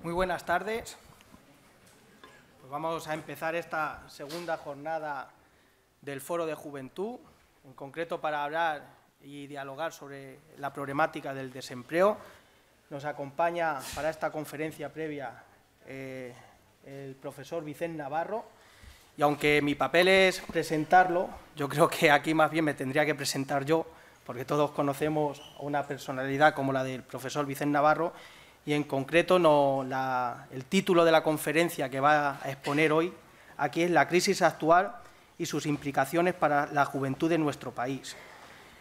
Muy buenas tardes. Pues vamos a empezar esta segunda jornada del Foro de Juventud, en concreto para hablar y dialogar sobre la problemática del desempleo. Nos acompaña para esta conferencia previa el profesor Vicent Navarro, y aunque mi papel es presentarlo, yo creo que aquí más bien me tendría que presentar yo, porque todos conocemos a una personalidad como la del profesor Vicent Navarro, y en concreto el título de la conferencia que va a exponer hoy aquí es La crisis actual y sus implicaciones para la juventud de nuestro país.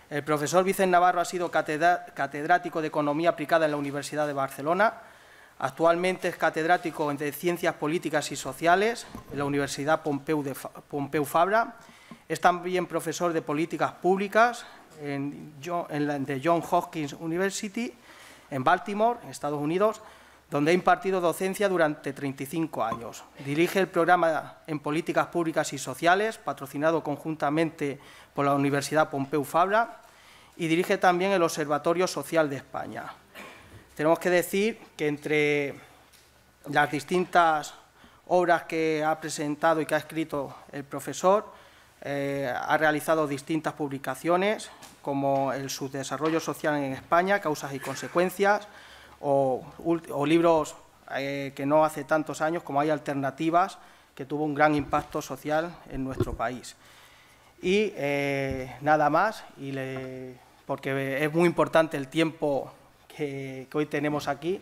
El profesor Vicent Navarro ha sido catedrático de Economía Aplicada en la Universidad de Barcelona. Actualmente es catedrático de Ciencias Políticas y Sociales en la Universidad Pompeu Fabra. Es también profesor de Políticas Públicas de Johns Hopkins University en Baltimore, en Estados Unidos, donde ha impartido docencia durante 35 años. Dirige el programa en Políticas Públicas y Sociales, patrocinado conjuntamente por la Universidad Pompeu Fabra, y dirige también el Observatorio Social de España. Tenemos que decir que entre las distintas obras que ha presentado y que ha escrito el profesor, ha realizado distintas publicaciones, como el Subdesarrollo Social en España, Causas y Consecuencias, o libros que no hace tantos años, como Hay Alternativas, que tuvo un gran impacto social en nuestro país. Y nada más, porque es muy importante el tiempo que hoy tenemos aquí,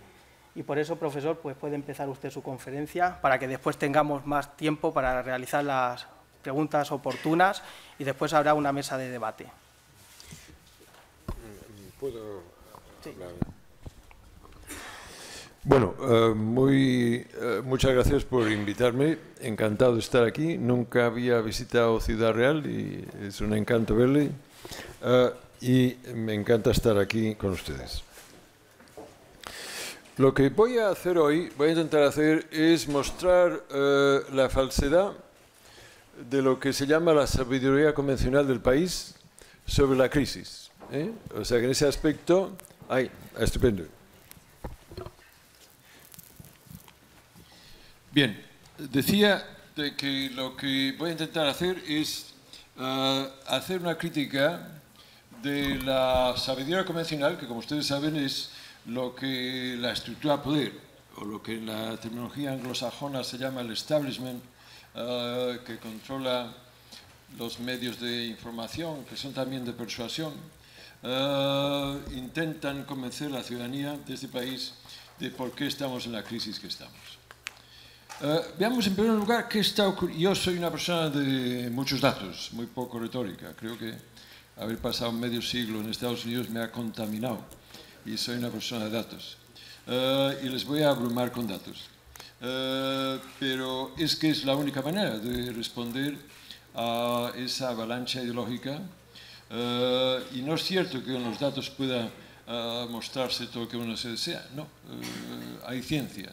y por eso, profesor, pues puede empezar usted su conferencia para que después tengamos más tiempo para realizar las preguntas oportunas y después habrá una mesa de debate. ¿Puedo hablar? Sí. Bueno, muchas gracias por invitarme. Encantado de estar aquí. Nunca había visitado Ciudad Real y es un encanto verle. Y me encanta estar aquí con ustedes. Lo que voy a hacer hoy, voy a intentar hacer, es mostrar la falsedad de lo que se llama la sabiduría convencional del país sobre la crisis. O sea que en ese aspecto, estupendo. Bien, decía de que lo que voy a intentar hacer es hacer una crítica de la sabiduría convencional, que como ustedes saben es lo que la estructura de poder, o lo que en la terminología anglosajona se llama el establishment, que controla los medios de información, que son también de persuasión, intentan convencer a la ciudadanía de este país de por qué estamos en la crisis que estamos. Veamos en primer lugar qué está ocurriendo. Yo soy una persona de muchos datos, muy poco retórica. Creo que haber pasado medio siglo en Estados Unidos me ha contaminado y soy una persona de datos. Y les voy a abrumar con datos. Pero es que es la única manera de responder a esa avalancha ideológica. Y no es cierto que con los datos pueda mostrarse todo lo que uno se desea. No, hay ciencia.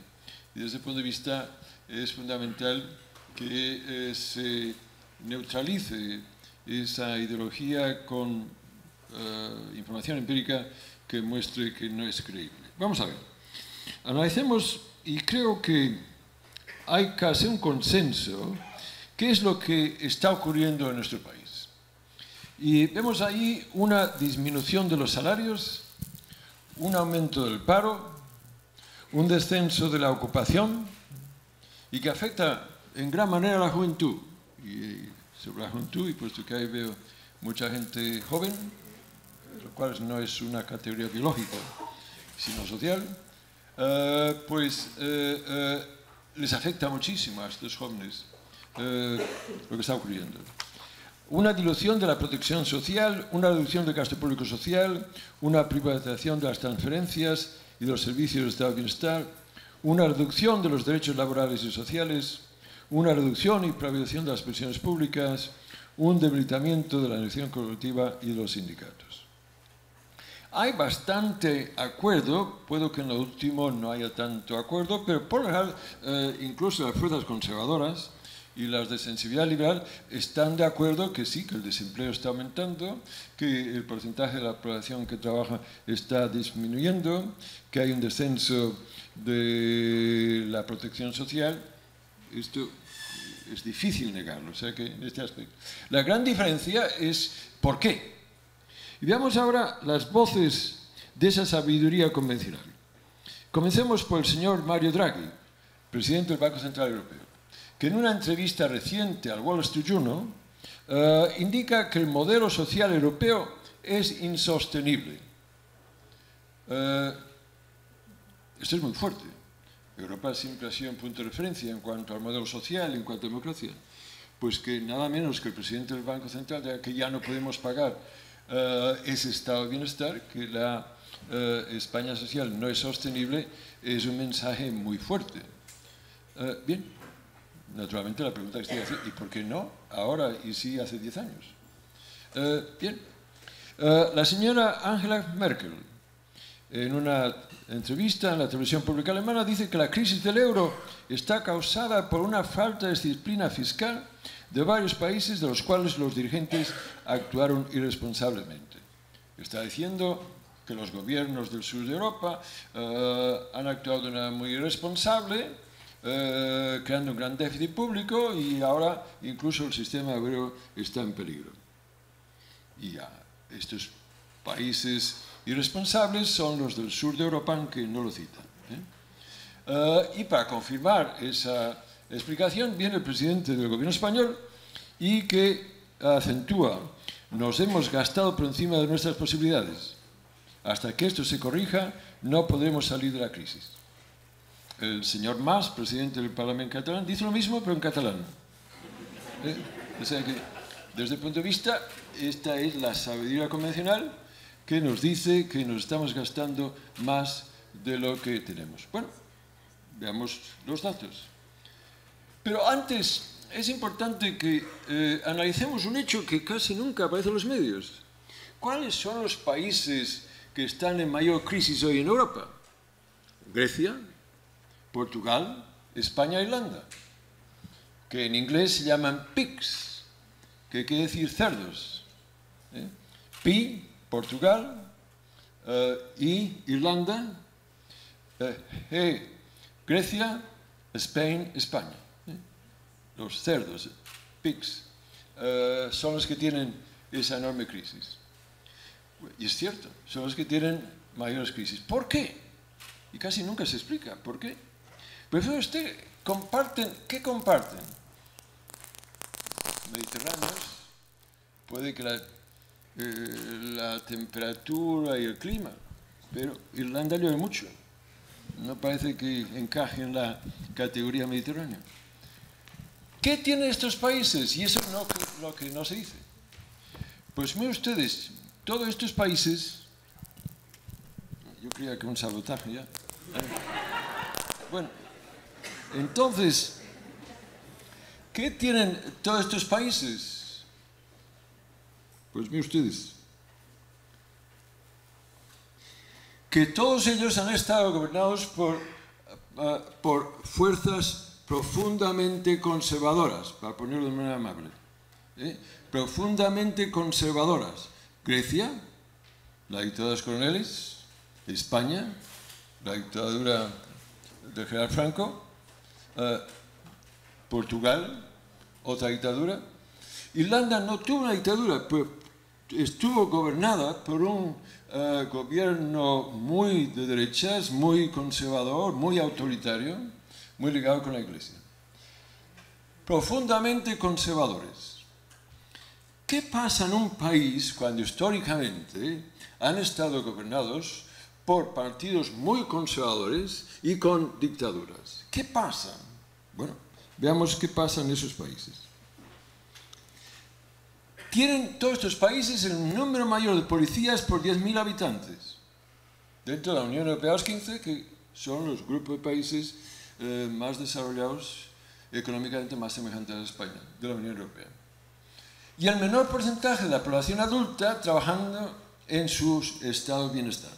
Y desde ese punto de vista es fundamental que se neutralice esa ideología con información empírica que muestre que no es creíble. Vamos a ver. Analicemos, y creo que hay casi un consenso, qué es lo que está ocurriendo en nuestro país. Y vemos ahí una disminución de los salarios, un aumento del paro, un descenso de la ocupación, y que afecta en gran manera a la juventud. Y sobre la juventud, y puesto que ahí veo mucha gente joven, lo cual no es una categoría biológica, sino social, les afecta muchísimo a estos jóvenes lo que está ocurriendo. Una dilución de la protección social, una reducción del gasto público social, una privatización de las transferencias y de los servicios de estado de bienestar, una reducción de los derechos laborales y sociales, una reducción y privatización de las pensiones públicas, un debilitamiento de la negociación colectiva y de los sindicatos. Hay bastante acuerdo, puedo que en lo último no haya tanto acuerdo, pero por lo general, incluso las fuerzas conservadoras y las de sensibilidad liberal están de acuerdo que sí, que el desempleo está aumentando, que el porcentaje de la población que trabaja está disminuyendo, que hay un descenso de la protección social. Esto es difícil negarlo, o sea que en este aspecto. La gran diferencia es ¿por qué? Y veamos ahora las voces de esa sabiduría convencional. Comencemos por el señor Mario Draghi, presidente del Banco Central Europeo, que en una entrevista reciente al Wall Street Journal indica que el modelo social europeo es insostenible. Esto es muy fuerte. Europa siempre ha sido un punto de referencia en cuanto al modelo social, en cuanto a democracia. Pues que nada menos que el presidente del Banco Central diga que ya no podemos pagar ese estado de bienestar, que la España social no es sostenible, es un mensaje muy fuerte. Bien, naturalmente la pregunta que estoy haciendo, ¿y por qué no ahora y sí hace 10 años? Bien, la señora Angela Merkel, en una entrevista en la televisión pública alemana, dice que la crisis del euro está causada por una falta de disciplina fiscal de varios países de los cuales los dirigentes actuaron irresponsablemente. Está diciendo que los gobiernos del sur de Europa han actuado de una muy irresponsable, creando un gran déficit público y ahora incluso el sistema euro está en peligro. Y ya, estos países irresponsables son los del sur de Europa, aunque no lo citan. Y para confirmar esa explicación viene el presidente del gobierno español y que acentúa: nos hemos gastado por encima de nuestras posibilidades. Hasta que esto se corrija, no podremos salir de la crisis. El señor Mas, presidente del Parlamento catalán, dice lo mismo, pero en catalán. O sea que, desde el punto de vista, esta es la sabiduría convencional que nos dice que nos estamos gastando más de lo que tenemos. Bueno, veamos los datos. Pero antes es importante que analicemos un hecho que casi nunca aparece en los medios. ¿Cuáles son los países que están en mayor crisis hoy en Europa? Grecia, Portugal, España e Irlanda, que en inglés se llaman pigs, que quiere decir cerdos. Pi, Portugal, y Irlanda, Grecia, Spain, España. Los cerdos, pigs, son los que tienen esa enorme crisis. Y es cierto, son los que tienen mayores crisis. ¿Por qué? Y casi nunca se explica por qué. Pero fíjate usted, ¿qué comparten? Mediterráneos, puede que la temperatura y el clima, pero Irlanda llueve mucho. No parece que encaje en la categoría mediterránea. ¿Qué tienen estos países? Y eso es lo que no se dice. Pues miren ustedes, todos estos países, yo creía que un sabotaje ya. Bueno, entonces, ¿qué tienen todos estos países? Pues miren ustedes, que todos ellos han estado gobernados por fuerzas profundamente conservadoras, para ponerlo de manera amable. Profundamente conservadoras. Grecia, la dictadura de los coroneles. España, la dictadura de General Franco. Portugal, otra dictadura. Irlanda no tuvo una dictadura, pero estuvo gobernada por un gobierno muy de derechas, muy conservador, muy autoritario, muy ligado con la Iglesia. Profundamente conservadores. ¿Qué pasa en un país cuando históricamente han estado gobernados por partidos muy conservadores y con dictaduras? ¿Qué pasa? Bueno, veamos qué pasa en esos países. Tienen todos estos países el número mayor de policías por 10.000 habitantes. Dentro de la Unión Europea, los 15, que son los grupos de países más desarrollados, económicamente más semejantes a España, de la Unión Europea. Y el menor porcentaje de la población adulta trabajando en su estado de bienestar.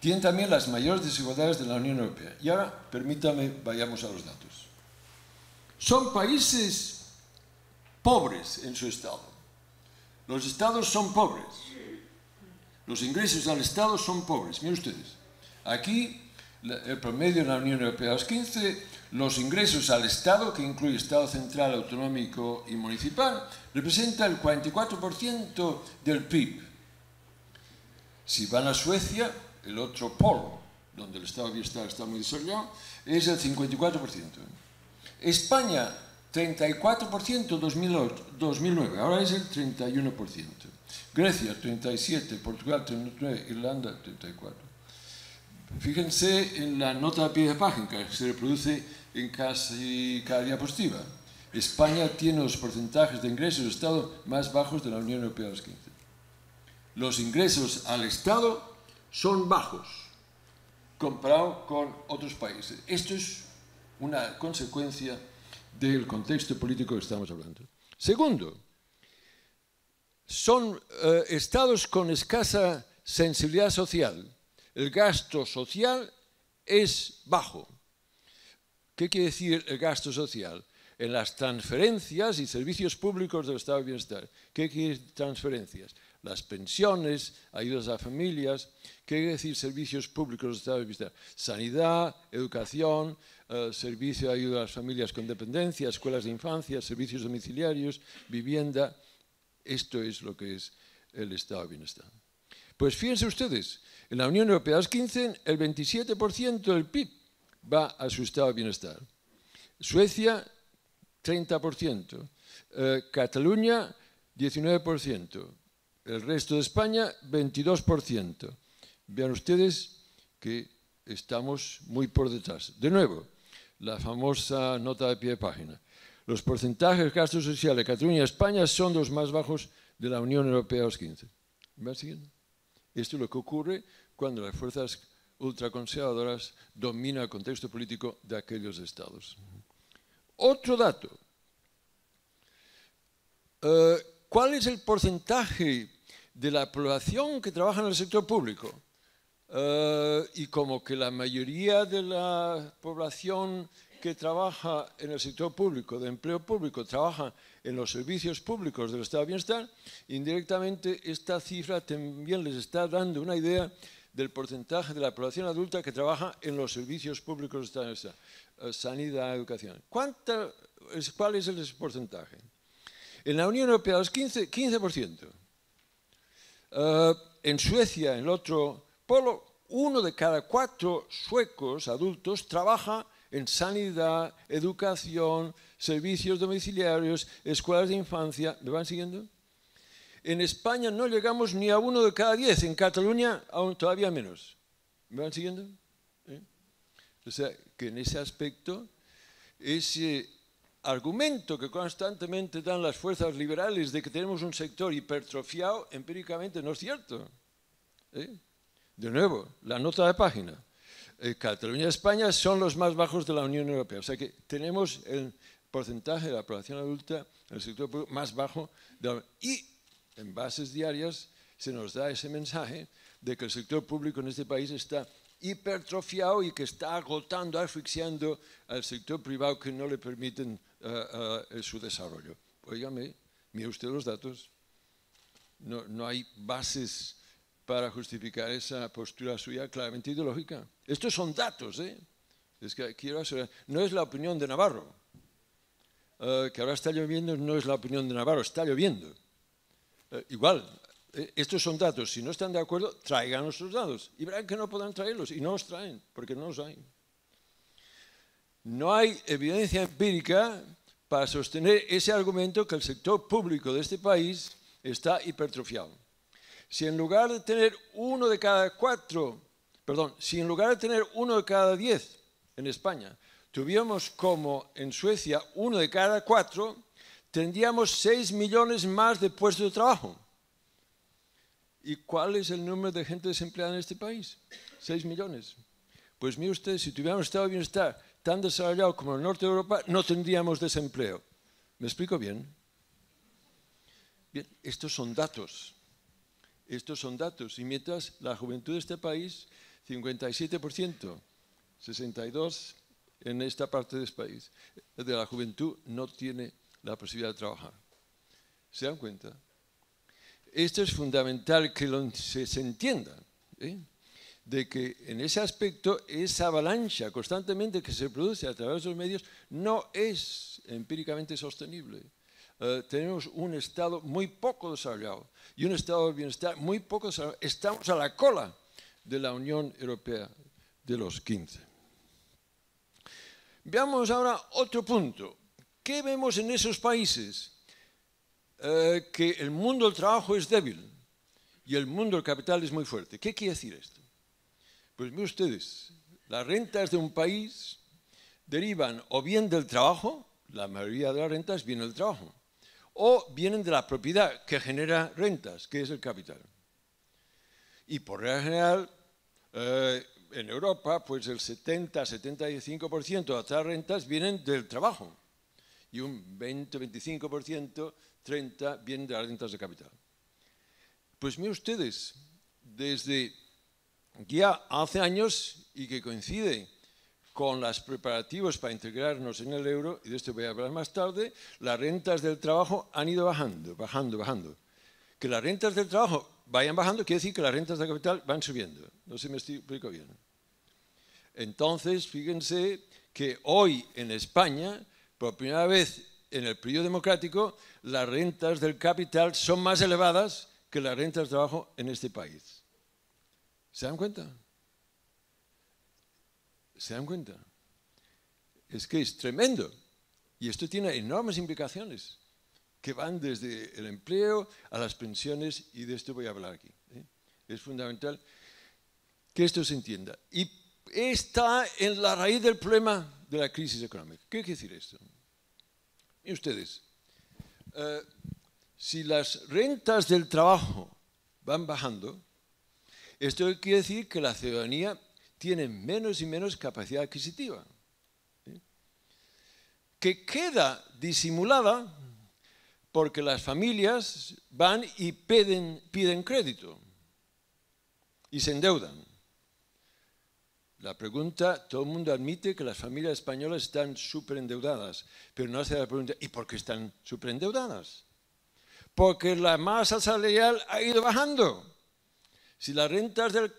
Tienen también las mayores desigualdades de la Unión Europea. Y ahora, permítame, vayamos a los datos. son países pobres en su estado. Los estados son pobres. Los ingresos al estado son pobres. Miren ustedes, aquí el promedio en la Unión Europea es 15, los ingresos al estado, que incluye estado central, autonómico y municipal, representa el 44% del PIB. Si van a Suecia, el otro polo, donde el estado de bienestar está muy desarrollado, es el 54%. España, 34% 2009, ahora es el 31%. Grecia, 37%, Portugal, 39%, Irlanda, 34%. Fíjense en la nota a pie de página que se reproduce en casi cada diapositiva. España tiene los porcentajes de ingresos del Estado más bajos de la Unión Europea de los 15. Los ingresos al Estado son bajos comparado con otros países. Esto es una consecuencia del contexto político que estamos hablando. Segundo, son estados con escasa sensibilidad social. El gasto social es bajo. ¿Qué quiere decir el gasto social? En las transferencias y servicios públicos del estado de bienestar. ¿Qué quiere decir transferencias? Las pensiones, ayudas a familias. ¿Qué quiere decir servicios públicos del estado de bienestar? Sanidad, educación, servicio de ayuda a las familias con dependencia, escuelas de infancia, servicios domiciliarios, vivienda. Esto es lo que es el estado de bienestar. Pues fíjense ustedes, en la Unión Europea de los 15, el 27% del PIB va a su estado de bienestar. Suecia, 30%. Cataluña, 19%. El resto de España, 22%. Vean ustedes que estamos muy por detrás. De nuevo, la famosa nota de pie de página. Los porcentajes de gasto social de Cataluña y España son los más bajos de la Unión Europea de los 15. ¿Me va siguiendo? Esto es lo que ocurre cuando las fuerzas ultraconservadoras dominan el contexto político de aquellos estados. Otro dato. ¿Cuál es el porcentaje de la población que trabaja en el sector público? Y como que la mayoría de la población que trabaja en el sector público, de empleo público, trabaja en los servicios públicos del estado de bienestar, indirectamente esta cifra también les está dando una idea del porcentaje de la población adulta que trabaja en los servicios públicos del estado de bienestar, sanidad, educación. ¿Cuál es el porcentaje? En la Unión Europea, los 15%. En Suecia, en el otro polo, 1 de cada 4 suecos adultos trabaja en sanidad, educación, servicios domiciliarios, escuelas de infancia. ¿Me van siguiendo? En España no llegamos ni a 1 de cada 10, en Cataluña aún todavía menos. ¿Me van siguiendo? O sea, que en ese aspecto, ese argumento que constantemente dan las fuerzas liberales de que tenemos un sector hipertrofiado, empíricamente no es cierto. De nuevo, la nota de página. Cataluña y España son los más bajos de la Unión Europea. O sea que tenemos el porcentaje de la población adulta en el sector público más bajo. Y en bases diarias se nos da ese mensaje de que el sector público en este país está hipertrofiado y que está agotando, asfixiando al sector privado que no le permiten su desarrollo. Óigame, mire usted los datos. No hay bases para justificar esa postura suya claramente ideológica. Estos son datos, Es que quiero asegurar. No es la opinión de Navarro. Que ahora está lloviendo, no es la opinión de Navarro, está lloviendo. Igual, estos son datos. Si no están de acuerdo, traigan nuestros datos. Y verán que no podrán traerlos. Y no los traen, porque no los hay. No hay evidencia empírica para sostener ese argumento que el sector público de este país está hipertrofiado. Si en lugar de tener 1 de cada 10 en España, tuviéramos como en Suecia 1 de cada 4, tendríamos 6 millones más de puestos de trabajo. ¿Y cuál es el número de gente desempleada en este país? 6 millones. Pues mire usted, si tuviéramos un estado de bienestar tan desarrollado como el norte de Europa, no tendríamos desempleo. ¿Me explico bien? Bien, estos son datos. Estos son datos. Y mientras la juventud de este país, 57%, 62 en esta parte del país, de la juventud, no tiene la posibilidad de trabajar. ¿Se dan cuenta? Esto es fundamental que se entienda, de que en ese aspecto esa avalancha constantemente que se produce a través de los medios no es empíricamente sostenible. Tenemos un Estado muy poco desarrollado y un Estado de bienestar muy poco desarrollado. Estamos a la cola de la Unión Europea de los 15. Veamos ahora otro punto. ¿Qué vemos en esos países? Que el mundo del trabajo es débil y el mundo del capital es muy fuerte. ¿Qué quiere decir esto? Pues miren ustedes, las rentas de un país derivan o bien del trabajo, la mayoría de las rentas vienen del trabajo, o vienen de la propiedad que genera rentas, que es el capital. Y por regla general, en Europa, pues el 70-75% de las rentas vienen del trabajo y un 20-25%, 30% vienen de las rentas de capital. Pues miren ustedes, desde ya hace años y que coincide con los preparativos para integrarnos en el euro, y de esto voy a hablar más tarde, las rentas del trabajo han ido bajando, bajando. Que las rentas del trabajo vayan bajando quiere decir que las rentas de capital van subiendo. No sé si me explico bien. Entonces, fíjense que hoy en España, por primera vez en el periodo democrático, las rentas del capital son más elevadas que las rentas de trabajo en este país. ¿Se dan cuenta? ¿Se dan cuenta? Es que es tremendo. Y esto tiene enormes implicaciones que van desde el empleo a las pensiones, y de esto voy a hablar aquí. Es fundamental que esto se entienda. Y está en la raíz del problema de la crisis económica. ¿Qué quiere decir esto? Miren ustedes, si las rentas del trabajo van bajando, esto quiere decir que la ciudadanía tiene menos y menos capacidad adquisitiva, que queda disimulada porque las familias van y piden crédito y se endeudan. La pregunta, todo el mundo admite que las familias españolas están superendeudadas, pero no hace la pregunta, ¿y por qué están superendeudadas? Porque la masa salarial ha ido bajando. Si las rentas del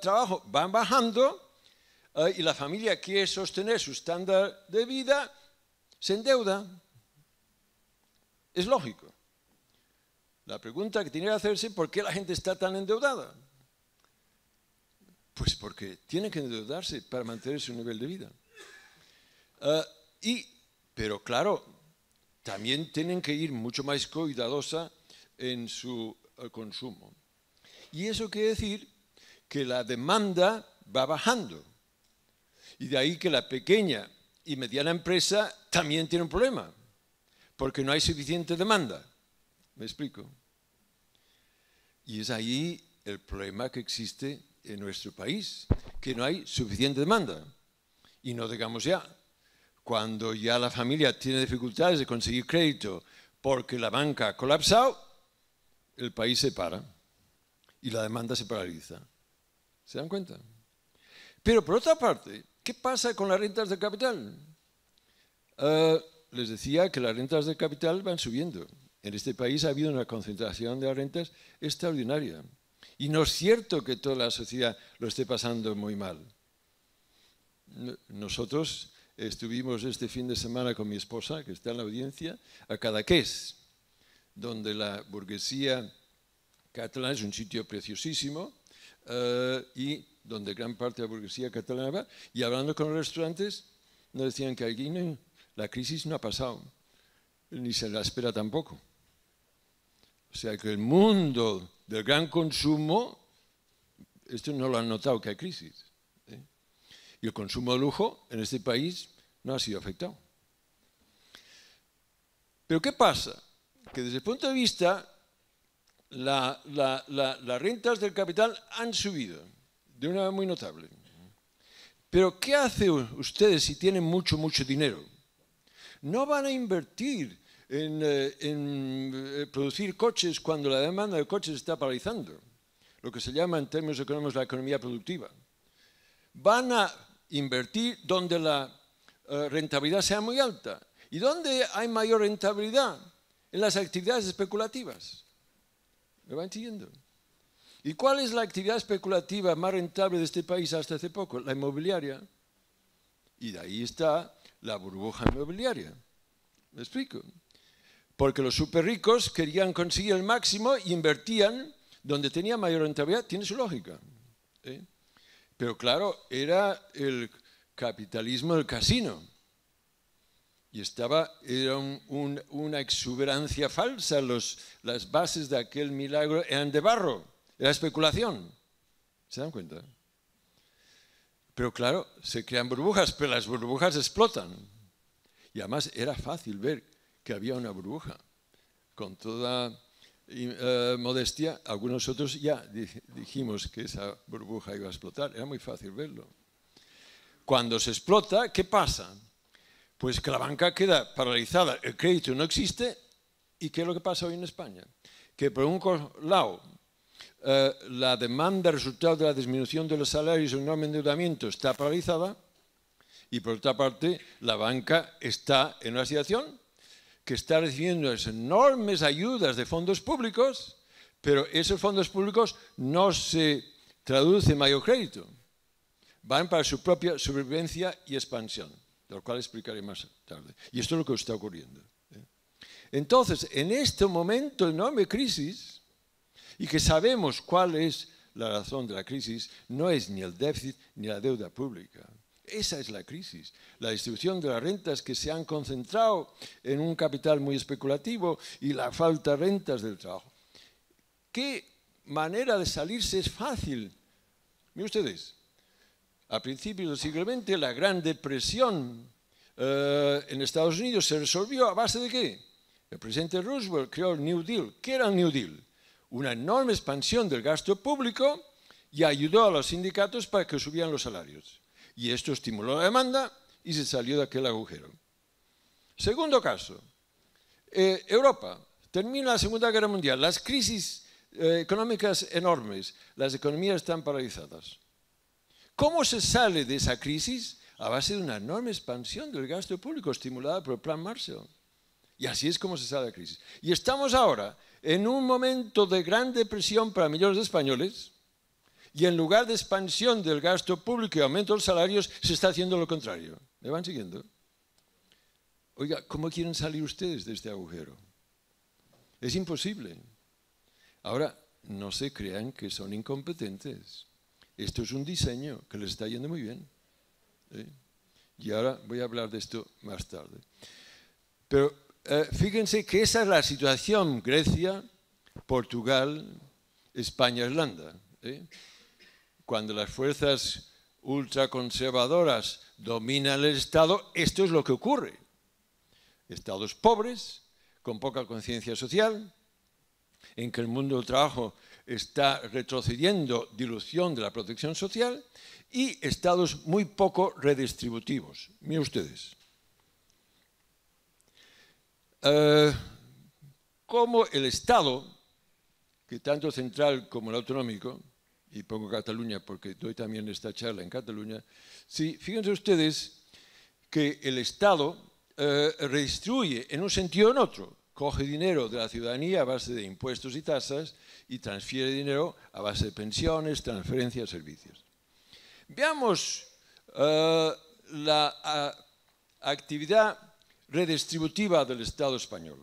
trabajo van bajando y la familia quiere sostener su estándar de vida, se endeuda. Es lógico. La pregunta que tiene que hacerse es ¿por qué la gente está tan endeudada? Pues porque tienen que endeudarse para mantener su nivel de vida. Pero claro, también tienen que ir mucho más cuidadosa en su consumo. Y eso quiere decir que la demanda va bajando. Y de ahí que la pequeña y mediana empresa también tiene un problema, porque no hay suficiente demanda. ¿Me explico? Y es ahí el problema que existe en nuestro país, que no hay suficiente demanda. Y no digamos ya, cuando ya la familia tiene dificultades de conseguir crédito porque la banca ha colapsado, el país se para y la demanda se paraliza. ¿Se dan cuenta? Pero por otra parte, ¿qué pasa con las rentas de capital? Les decía que las rentas de capital van subiendo. En este país ha habido una concentración de las rentas extraordinaria. Y no es cierto que toda la sociedad lo esté pasando muy mal. Nosotros estuvimos este fin de semana con mi esposa, que está en la audiencia, a Cadaqués, donde la burguesía catalana es un sitio preciosísimo y donde gran parte de la burguesía catalana va. Y hablando con los restaurantes, nos decían que aquí la crisis no ha pasado, ni se la espera tampoco. O sea que el mundo del gran consumo, esto no lo han notado que hay crisis. Y el consumo de lujo en este país no ha sido afectado. Pero ¿qué pasa? Que desde el punto de vista, las rentas del capital han subido de una manera muy notable. Pero ¿qué hacen ustedes si tienen mucho dinero? No van a invertir en producir coches cuando la demanda de coches está paralizando, lo que se llama en términos económicos la economía productiva. Van a invertir donde la rentabilidad sea muy alta. ¿Y dónde hay mayor rentabilidad? En las actividades especulativas. ¿Me van siguiendo? ¿Y cuál es la actividad especulativa más rentable de este país hasta hace poco? La inmobiliaria. Y de ahí está la burbuja inmobiliaria. ¿Me explico? Porque los súper ricos querían conseguir el máximo y invertían donde tenía mayor rentabilidad. Tiene su lógica. Pero claro, era el capitalismo del casino. Y era una exuberancia falsa. Las bases de aquel milagro eran de barro. Era especulación. ¿Se dan cuenta? Pero claro, se crean burbujas, pero las burbujas explotan. Y además era fácil ver que había una burbuja. Con toda modestia, algunos otros ya dijimos que esa burbuja iba a explotar. Era muy fácil verlo. Cuando se explota, ¿qué pasa? Pues que la banca queda paralizada, el crédito no existe. ¿Y qué es lo que pasa hoy en España? Que por un lado, la demanda resultado de la disminución de los salarios y un enorme endeudamiento está paralizada, y por otra parte la banca está en una situación que está recibiendo enormes ayudas de fondos públicos, pero esos fondos públicos no se traducen en mayor crédito, van para su propia supervivencia y expansión, lo cual explicaré más tarde. Y esto es lo que está ocurriendo. Entonces, en este momento de enorme crisis, y que sabemos cuál es la razón de la crisis, no es ni el déficit ni la deuda pública. Esa es la crisis. La distribución de las rentas que se han concentrado en un capital muy especulativo y la falta de rentas del trabajo. ¿Qué manera de salirse es fácil? Miren ustedes, a principios del siglo XX la Gran Depresión en Estados Unidos se resolvió a base de ¿qué? El presidente Roosevelt creó el New Deal. ¿Qué era el New Deal? Una enorme expansión del gasto público y ayudó a los sindicatos para que subieran los salarios. Y esto estimuló la demanda y se salió de aquel agujero. Segundo caso, Europa. Termina la Segunda Guerra Mundial, las crisis económicas enormes, las economías están paralizadas. ¿Cómo se sale de esa crisis? A base de una enorme expansión del gasto público estimulada por el Plan Marshall. Y así es como se sale de la crisis. Y estamos ahora en un momento de gran depresión para millones de españoles, y en lugar de expansión del gasto público y aumento de los salarios, se está haciendo lo contrario. ¿Me van siguiendo? Oiga, ¿cómo quieren salir ustedes de este agujero? Es imposible. Ahora, no se crean que son incompetentes. Esto es un diseño que les está yendo muy bien. Y ahora voy a hablar de esto más tarde. Pero fíjense que esa es la situación Grecia, Portugal, España, Irlanda. Cuando las fuerzas ultraconservadoras dominan el Estado, esto es lo que ocurre. Estados pobres, con poca conciencia social, en que el mundo del trabajo está retrocediendo, dilución de la protección social, y estados muy poco redistributivos. Miren ustedes. Como el Estado, que tanto central como el autonómico, y pongo Cataluña porque doy también esta charla en Cataluña, sí, fíjense ustedes que el Estado redistribuye en un sentido o en otro. Coge dinero de la ciudadanía a base de impuestos y tasas y transfiere dinero a base de pensiones, transferencias, servicios. Veamos la actividad redistributiva del Estado español.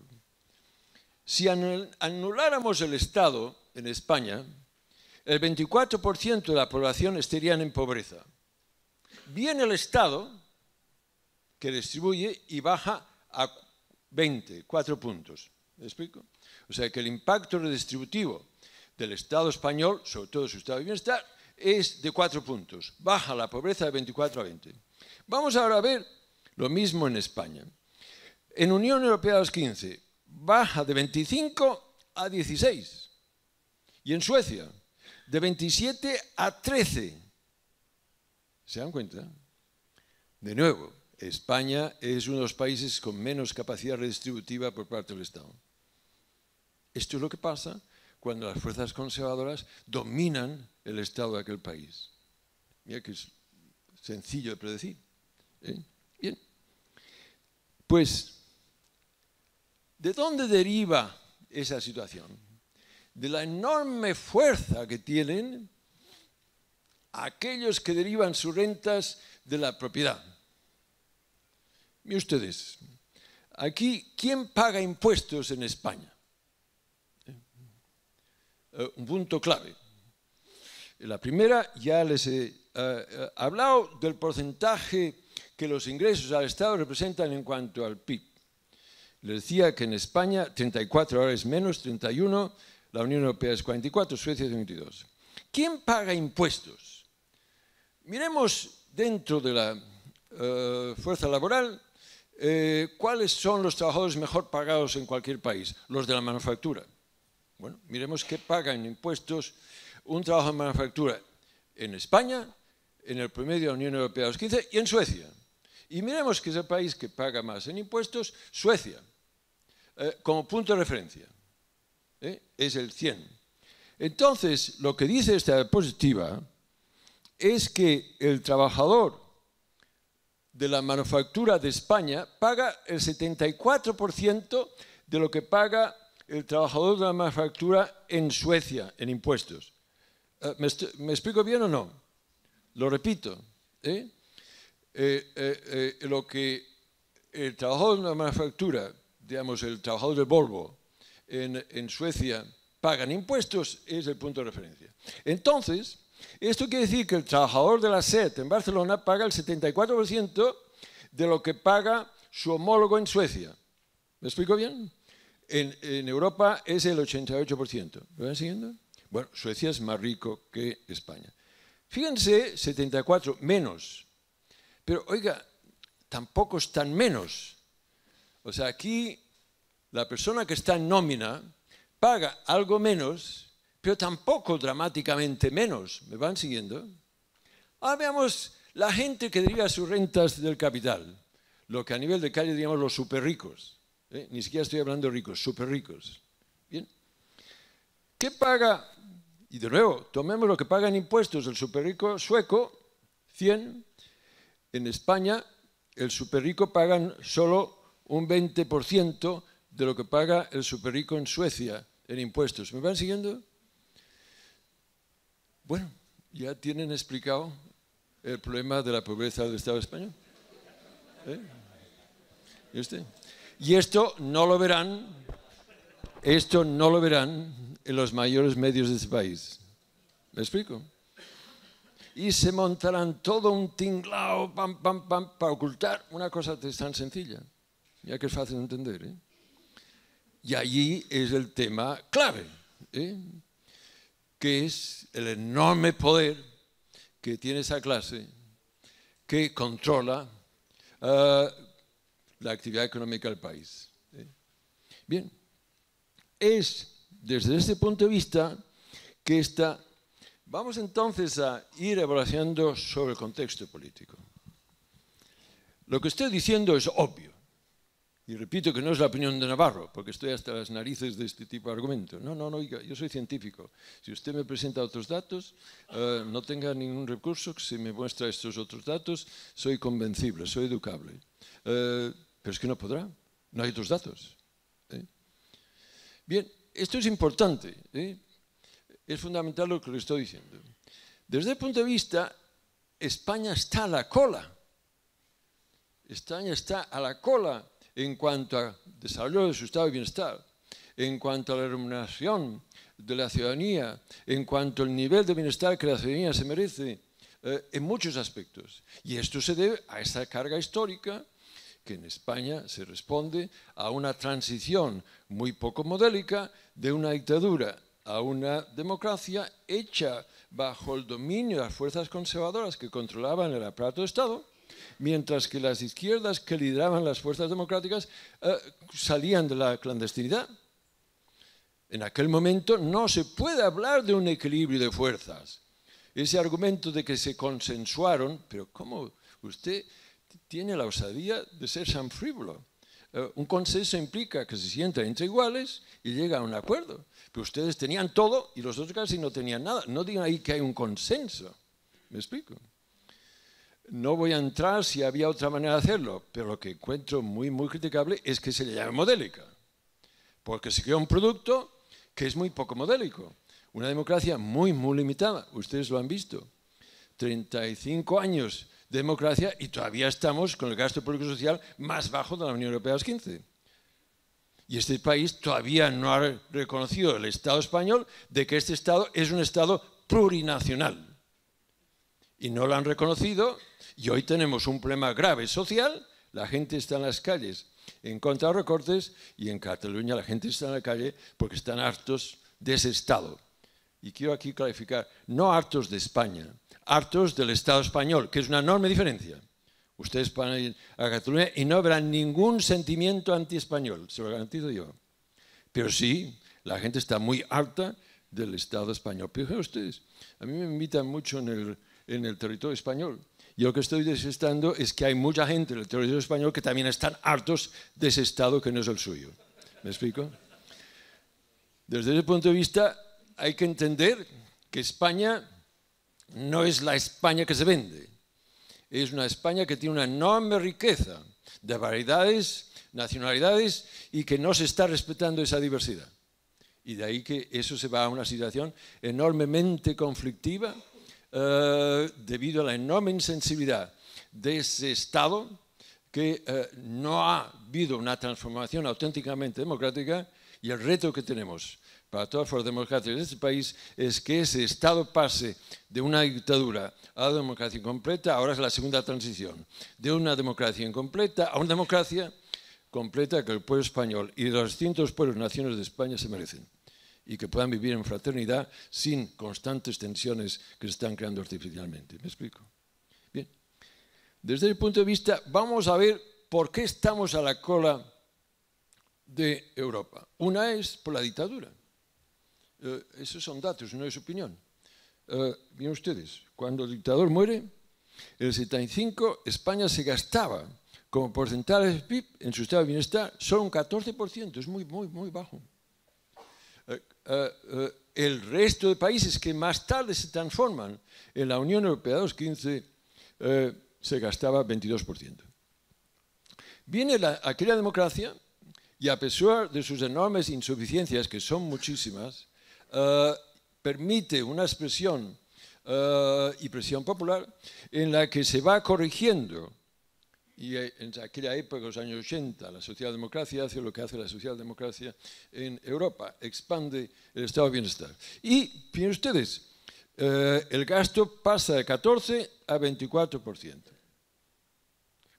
Si anuláramos el Estado en España, el 24% de la población estarían en pobreza. Viene el Estado, que distribuye y baja a 4 puntos. ¿Me explico? O sea que el impacto redistributivo del Estado español, sobre todo su estado de bienestar, es de 4 puntos. Baja la pobreza de 24 a 20. Vamos ahora a ver lo mismo en España. En Unión Europea 15, baja de 25 a 16. Y en Suecia, de 27 a 13. ¿Se dan cuenta? De nuevo, España es uno de los países con menos capacidad redistributiva por parte del Estado. Esto es lo que pasa cuando las fuerzas conservadoras dominan el Estado de aquel país. Mira que es sencillo de predecir. Bien. Pues, ¿de dónde deriva esa situación? De la enorme fuerza que tienen aquellos que derivan sus rentas de la propiedad. Miren ustedes, aquí, ¿quién paga impuestos en España? Un punto clave. La primera, ya les he hablado del porcentaje que los ingresos al Estado representan en cuanto al PIB. Les decía que en España 34, ahora es menos, 31, la Unión Europea es 44, Suecia es 22. ¿Quién paga impuestos? Miremos dentro de la fuerza laboral cuáles son los trabajadores mejor pagados en cualquier país, los de la manufactura. Bueno, miremos qué pagan impuestos un trabajo en manufactura en España, en el promedio de la Unión Europea los 15 y en Suecia. Y miremos que es el país que paga más en impuestos, Suecia, como punto de referencia, es el 100. Entonces, lo que dice esta diapositiva es que el trabajador de la manufactura de España paga el 74% de lo que paga el trabajador de la manufactura en Suecia en impuestos. ¿Me explico bien o no? Lo repito. Lo que el trabajador de la manufactura, digamos el trabajador de Volvo en Suecia pagan impuestos es el punto de referencia. Entonces, esto quiere decir que el trabajador de la SEAT en Barcelona paga el 74% de lo que paga su homólogo en Suecia. ¿Me explico bien? En Europa es el 88%. ¿Me van siguiendo? Bueno, Suecia es más rico que España. Fíjense, 74 menos. Pero, oiga, tampoco están menos. O sea, aquí la persona que está en nómina paga algo menos, pero tampoco dramáticamente menos. ¿Me van siguiendo? Ahora veamos la gente que deriva sus rentas del capital, lo que a nivel de calle diríamos los súper ricos. Ni siquiera estoy hablando de ricos, súper ricos. Bien. ¿Qué paga? Y de nuevo, tomemos lo que paga en impuestos el súper rico sueco, 100. En España, el súper rico pagan solo un 20% de lo que paga el súper rico en Suecia en impuestos. ¿Me van siguiendo? Bueno, ya tienen explicado el problema de la pobreza del Estado español. ¿Y usted? Y esto no lo verán en los mayores medios de este país. ¿Me explico? Y se montarán todo un tinglao, pam, pam, pam, para ocultar una cosa tan sencilla. Ya que es fácil de entender. Y allí es el tema clave, que es el enorme poder que tiene esa clase que controla la actividad económica del país. Bien, es desde este punto de vista que vamos entonces a ir evaluando sobre el contexto político. Lo que estoy diciendo es obvio. Y repito que no es la opinión de Navarro, porque estoy hasta las narices de este tipo de argumento. No, oiga, yo soy científico. Si usted me presenta otros datos, no tenga ningún recurso, que si me muestra estos otros datos, soy convencible, soy educable. Pero es que no podrá, no hay otros datos. Bien, esto es importante, es fundamental lo que le estoy diciendo. Desde el punto de vista, España está a la cola. España está a la cola en cuanto a desarrollo de su estado de bienestar, en cuanto a la remuneración de la ciudadanía, en cuanto al nivel de bienestar que la ciudadanía se merece, en muchos aspectos. Y esto se debe a esa carga histórica que en España se responde a una transición muy poco modélica de una dictadura a una democracia hecha bajo el dominio de las fuerzas conservadoras que controlaban el aparato de Estado, mientras que las izquierdas que lideraban las fuerzas democráticas salían de la clandestinidad. En aquel momento no se puede hablar de un equilibrio de fuerzas. Ese argumento de que se consensuaron, pero ¿cómo usted tiene la osadía de ser tan frívolo? Un consenso implica que se sientan entre iguales y llegan a un acuerdo. Pero ustedes tenían todo y los otros casi no tenían nada. No digan ahí que hay un consenso. ¿Me explico? No voy a entrar si había otra manera de hacerlo, pero lo que encuentro muy, muy criticable es que se le llame modélica, porque se crea un producto que es muy poco modélico. Una democracia muy, muy limitada, ustedes lo han visto. 35 años de democracia y todavía estamos con el gasto público social más bajo de la Unión Europea, los 15. Y este país todavía no ha reconocido el Estado español de que este Estado es un Estado plurinacional. Y no lo han reconocido y hoy tenemos un problema grave social. La gente está en las calles en contra de los recortes y en Cataluña la gente está en la calle porque están hartos de ese Estado. Y quiero aquí clarificar, no hartos de España, hartos del Estado español, que es una enorme diferencia. Ustedes van a ir a Cataluña y no verán ningún sentimiento anti-español, se lo garantizo yo. Pero sí, la gente está muy harta del Estado español. Pero fíjense ustedes, a mí me invitan mucho en el territorio español. Y lo que estoy detectando es que hay mucha gente en el territorio español que también están hartos de ese Estado que no es el suyo. ¿Me explico? Desde ese punto de vista, hay que entender que España no es la España que se vende. Es una España que tiene una enorme riqueza de variedades, nacionalidades y que no se está respetando esa diversidad. Y de ahí que eso se va a una situación enormemente conflictiva debido a la enorme insensibilidad de ese Estado que no ha habido una transformación auténticamente democrática y el reto que tenemos para todas las democracias de este país es que ese Estado pase de una dictadura a una democracia incompleta, ahora es la segunda transición, de una democracia incompleta a una democracia completa que el pueblo español y los distintos pueblos y naciones de España se merecen y que puedan vivir en fraternidad sin constantes tensiones que se están creando artificialmente. ¿Me explico? Bien, desde el punto de vista, vamos a ver por qué estamos a la cola de Europa. Una es por la dictadura. Esos son datos, no es opinión. Miren ustedes, cuando el dictador muere, en el 75 España se gastaba como porcentaje del PIB en su estado de bienestar solo un 14%, es muy, muy, muy bajo. El resto de países que más tarde se transforman en la Unión Europea de los 15 se gastaba 22%. Viene aquella democracia y a pesar de sus enormes insuficiencias, que son muchísimas, permite una expresión y presión popular en la que se va corrigiendo. Y en aquella época, en los años 80, la socialdemocracia hace lo que hace la socialdemocracia en Europa, expande el estado de bienestar. Y, fíjense ustedes, el gasto pasa de 14 a 24%.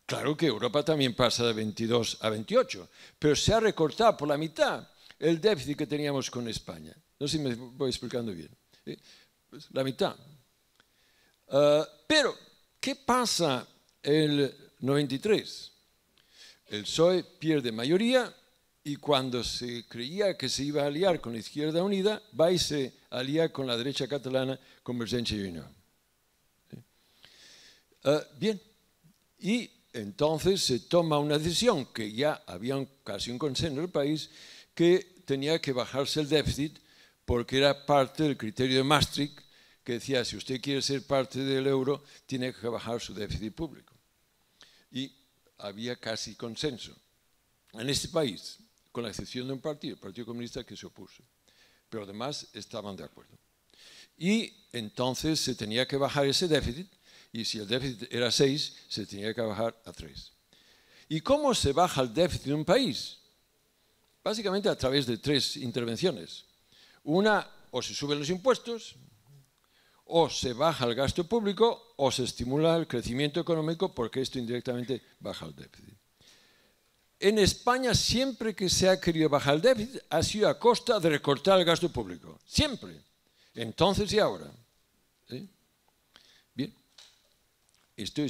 Claro que Europa también pasa de 22 a 28, pero se ha recortado por la mitad el déficit que teníamos con España. No sé si me voy explicando bien. Pues la mitad. Pero, ¿qué pasa el 93? El PSOE pierde mayoría y cuando se creía que se iba a aliar con la Izquierda Unida, va y se alía con la derecha catalana, Convergencia y Unió. Bien, y entonces se toma una decisión que ya había casi un consenso en el país, que tenía que bajarse el déficit porque era parte del criterio de Maastricht, que decía, si usted quiere ser parte del euro, tiene que bajar su déficit público. Y había casi consenso en este país, con la excepción de un partido, el Partido Comunista, que se opuso. Pero además estaban de acuerdo. Y entonces se tenía que bajar ese déficit, y si el déficit era 6, se tenía que bajar a 3. ¿Y cómo se baja el déficit de un país? Básicamente a través de 3 intervenciones. Una, o se suben los impuestos, o se baja el gasto público, o se estimula el crecimiento económico, porque esto indirectamente baja el déficit. En España, siempre que se ha querido bajar el déficit, ha sido a costa de recortar el gasto público. Siempre. Entonces y ahora. ¿Sí? Bien. Esto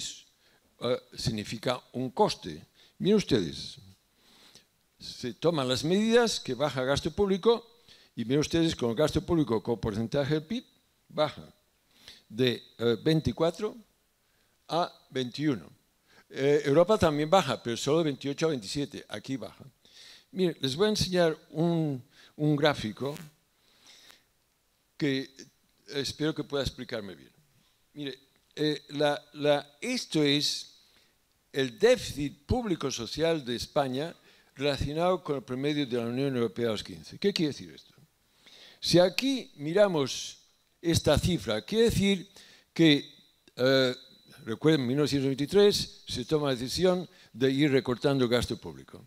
significa un coste. Miren ustedes. Se toman las medidas que baja el gasto público y miren ustedes con el gasto público como porcentaje del PIB baja de 24 a 21. Europa también baja, pero solo de 28 a 27. Aquí baja. Miren, les voy a enseñar un gráfico que espero que pueda explicarme bien. Mire, esto es el déficit público-social de España relacionado con el promedio de la Unión Europea a los 15. ¿Qué quiere decir esto? Si aquí miramos esta cifra, quiere decir que, recuerden, en 1923 se toma la decisión de ir recortando el gasto público.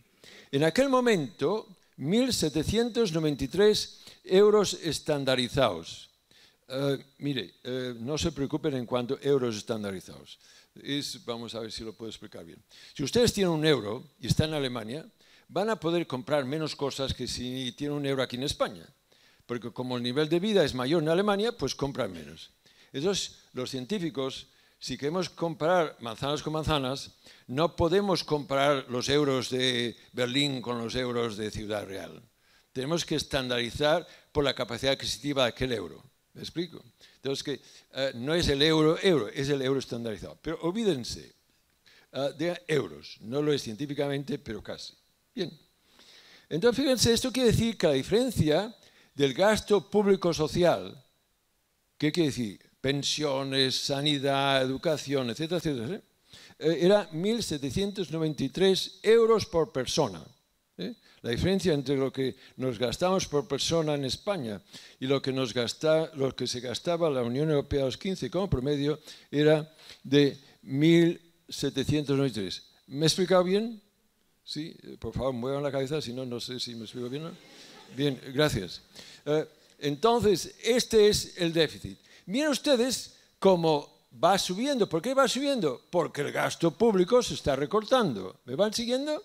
En aquel momento, 1.793 euros estandarizados. Mire, no se preocupen en cuanto a euros estandarizados. Vamos a ver si lo puedo explicar bien. Si ustedes tienen un euro y están en Alemania, van a poder comprar menos cosas que si tienen un euro aquí en España. Porque como el nivel de vida es mayor en Alemania, pues compran menos. Entonces, los científicos, si queremos comparar manzanas con manzanas, no podemos comparar los euros de Berlín con los euros de Ciudad Real. Tenemos que estandarizar por la capacidad adquisitiva de aquel euro. ¿Me explico? Entonces, que no es el euro, es el euro estandarizado. Pero olvídense de euros. No lo es científicamente, pero casi. Bien. Entonces, fíjense, esto quiere decir que la diferencia del gasto público social, ¿qué quiere decir? Pensiones, sanidad, educación, etcétera, etcétera, era 1.793 euros por persona. La diferencia entre lo que nos gastamos por persona en España y lo que se gastaba la Unión Europea a los 15 como promedio era de 1.793. ¿Me he explicado bien? Sí, por favor, muevan la cabeza, si no, no sé si me explico bien o no. Bien, gracias. Entonces, este es el déficit. Miren ustedes cómo va subiendo. ¿Por qué va subiendo? Porque el gasto público se está recortando. ¿Me van siguiendo?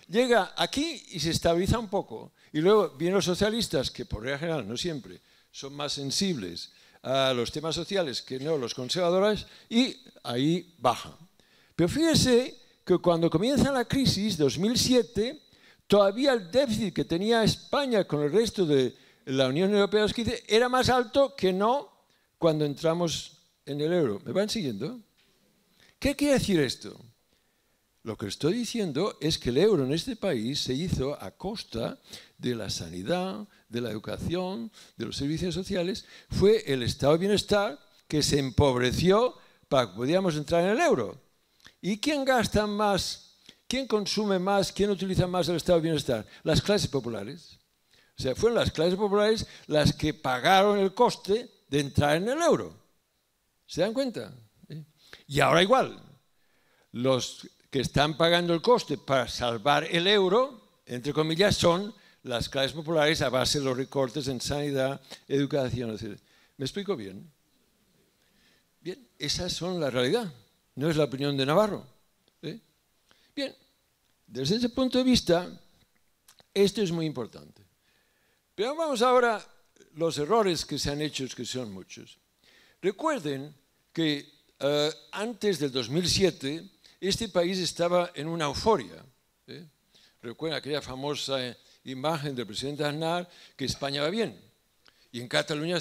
Llega aquí y se estabiliza un poco. Y luego vienen los socialistas, que por regla general, no siempre, son más sensibles a los temas sociales que no los conservadores, y ahí baja. Pero fíjese que cuando comienza la crisis, 2007, todavía el déficit que tenía España con el resto de la Unión Europea era más alto que no cuando entramos en el euro. ¿Me van siguiendo? ¿Qué quiere decir esto? Lo que estoy diciendo es que el euro en este país se hizo a costa de la sanidad, de la educación, de los servicios sociales. Fue el estado de bienestar que se empobreció para que pudiéramos entrar en el euro. ¿Y quién gasta más? ¿Quién consume más? ¿Quién utiliza más el estado de bienestar? Las clases populares. O sea, fueron las clases populares las que pagaron el coste de entrar en el euro. ¿Se dan cuenta? Y ahora igual. Los que están pagando el coste para salvar el euro, entre comillas, son las clases populares a base de los recortes en sanidad, educación, etc. ¿Me explico bien? Bien, esas son la realidad. No es la opinión de Navarro. Bien, desde ese punto de vista, esto es muy importante. Pero vamos ahora a los errores que se han hecho, que son muchos. Recuerden que antes del 2007, este país estaba en una euforia. Recuerden aquella famosa imagen del presidente Aznar que España va bien. Y en Cataluña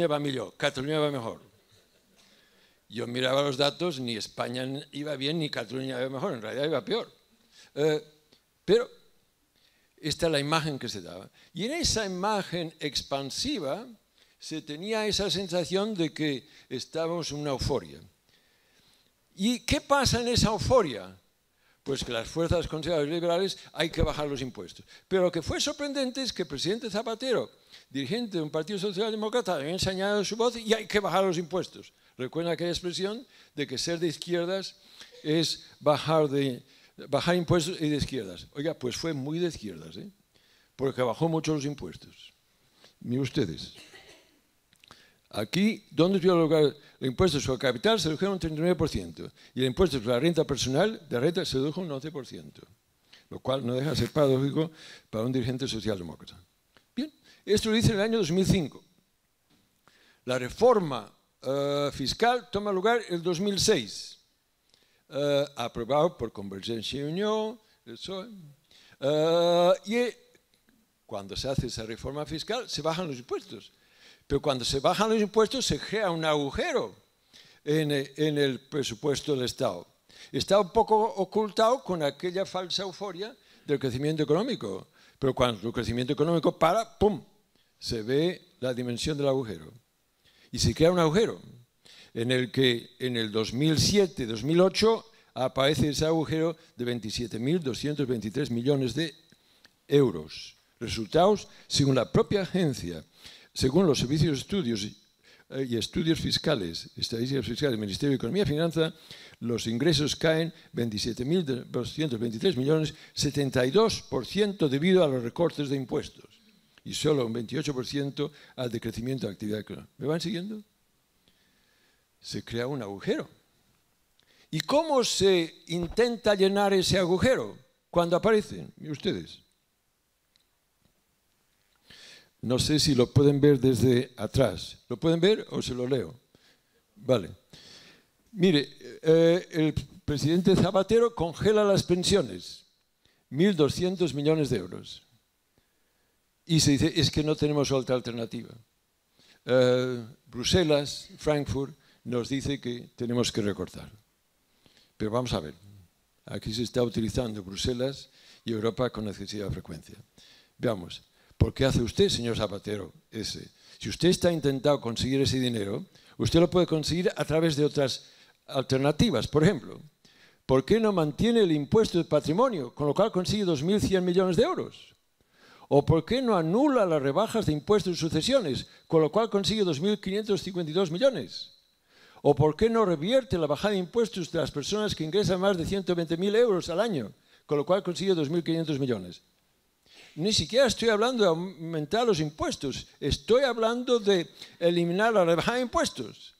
va mejor, Cataluña va mejor. Yo miraba los datos, ni España iba bien, ni Cataluña iba mejor, en realidad iba peor. Pero esta es la imagen que se daba. Y en esa imagen expansiva se tenía esa sensación de que estábamos en una euforia. ¿Y qué pasa en esa euforia? Pues que las fuerzas conservadoras y liberales hay que bajar los impuestos. Pero lo que fue sorprendente es que el presidente Zapatero, dirigente de un partido socialdemócrata, había enseñado su voz y hay que bajar los impuestos. ¿Recuerdan aquella expresión de que ser de izquierdas es bajar impuestos y de izquierdas? Oiga, pues fue muy de izquierdas, porque bajó mucho los impuestos. Miren ustedes. Aquí, ¿dónde tuvieron lugar el impuesto sobre el capital? Se redujeron un 39%. Y el impuesto sobre la renta personal de renta se redujo un 11%. Lo cual no deja de ser paradójico para un dirigente socialdemócrata. Bien, esto lo dice en el año 2005. La reforma fiscal toma lugar en el 2006. Aprobado por Convergencia y Unión, el PSOE. Y cuando se hace esa reforma fiscal, se bajan los impuestos. Pero cuando se bajan los impuestos se crea un agujero en el presupuesto del Estado. Está un poco ocultado con aquella falsa euforia del crecimiento económico. Pero cuando el crecimiento económico para, ¡pum!, se ve la dimensión del agujero. Y se crea un agujero. en el que en el 2007-2008 aparece ese agujero de 27.223 millones de euros. Resultados, según la propia agencia, según los servicios de estudios y estudios fiscales, estadísticas fiscales del Ministerio de Economía y Finanza, los ingresos caen 27.223 millones, 72% debido a los recortes de impuestos y solo un 28% al decrecimiento de actividad económica. ¿Me van siguiendo? Se crea un agujero. ¿Y cómo se intenta llenar ese agujero cuando aparecen? Miren ustedes. No sé si lo pueden ver desde atrás. ¿Lo pueden ver o se lo leo? Vale. Mire, el presidente Zapatero congela las pensiones, 1.200 millones de euros. Y se dice, es que no tenemos otra alternativa. Bruselas, Frankfurt, nos dice que tenemos que recortar. Pero vamos a ver, aquí se está utilizando Bruselas y Europa con excesiva frecuencia. Veamos. ¿Por qué hace usted, señor Zapatero, ese? Si usted está intentando conseguir ese dinero, usted lo puede conseguir a través de otras alternativas. Por ejemplo, ¿por qué no mantiene el impuesto de patrimonio, con lo cual consigue 2.100 millones de euros? ¿O por qué no anula las rebajas de impuestos de sucesiones, con lo cual consigue 2.552 millones? ¿O por qué no revierte la bajada de impuestos de las personas que ingresan más de 120.000 euros al año, con lo cual consigue 2.500 millones? Ni siquiera estoy hablando de aumentar los impuestos, estoy hablando de eliminar la rebaja de impuestos.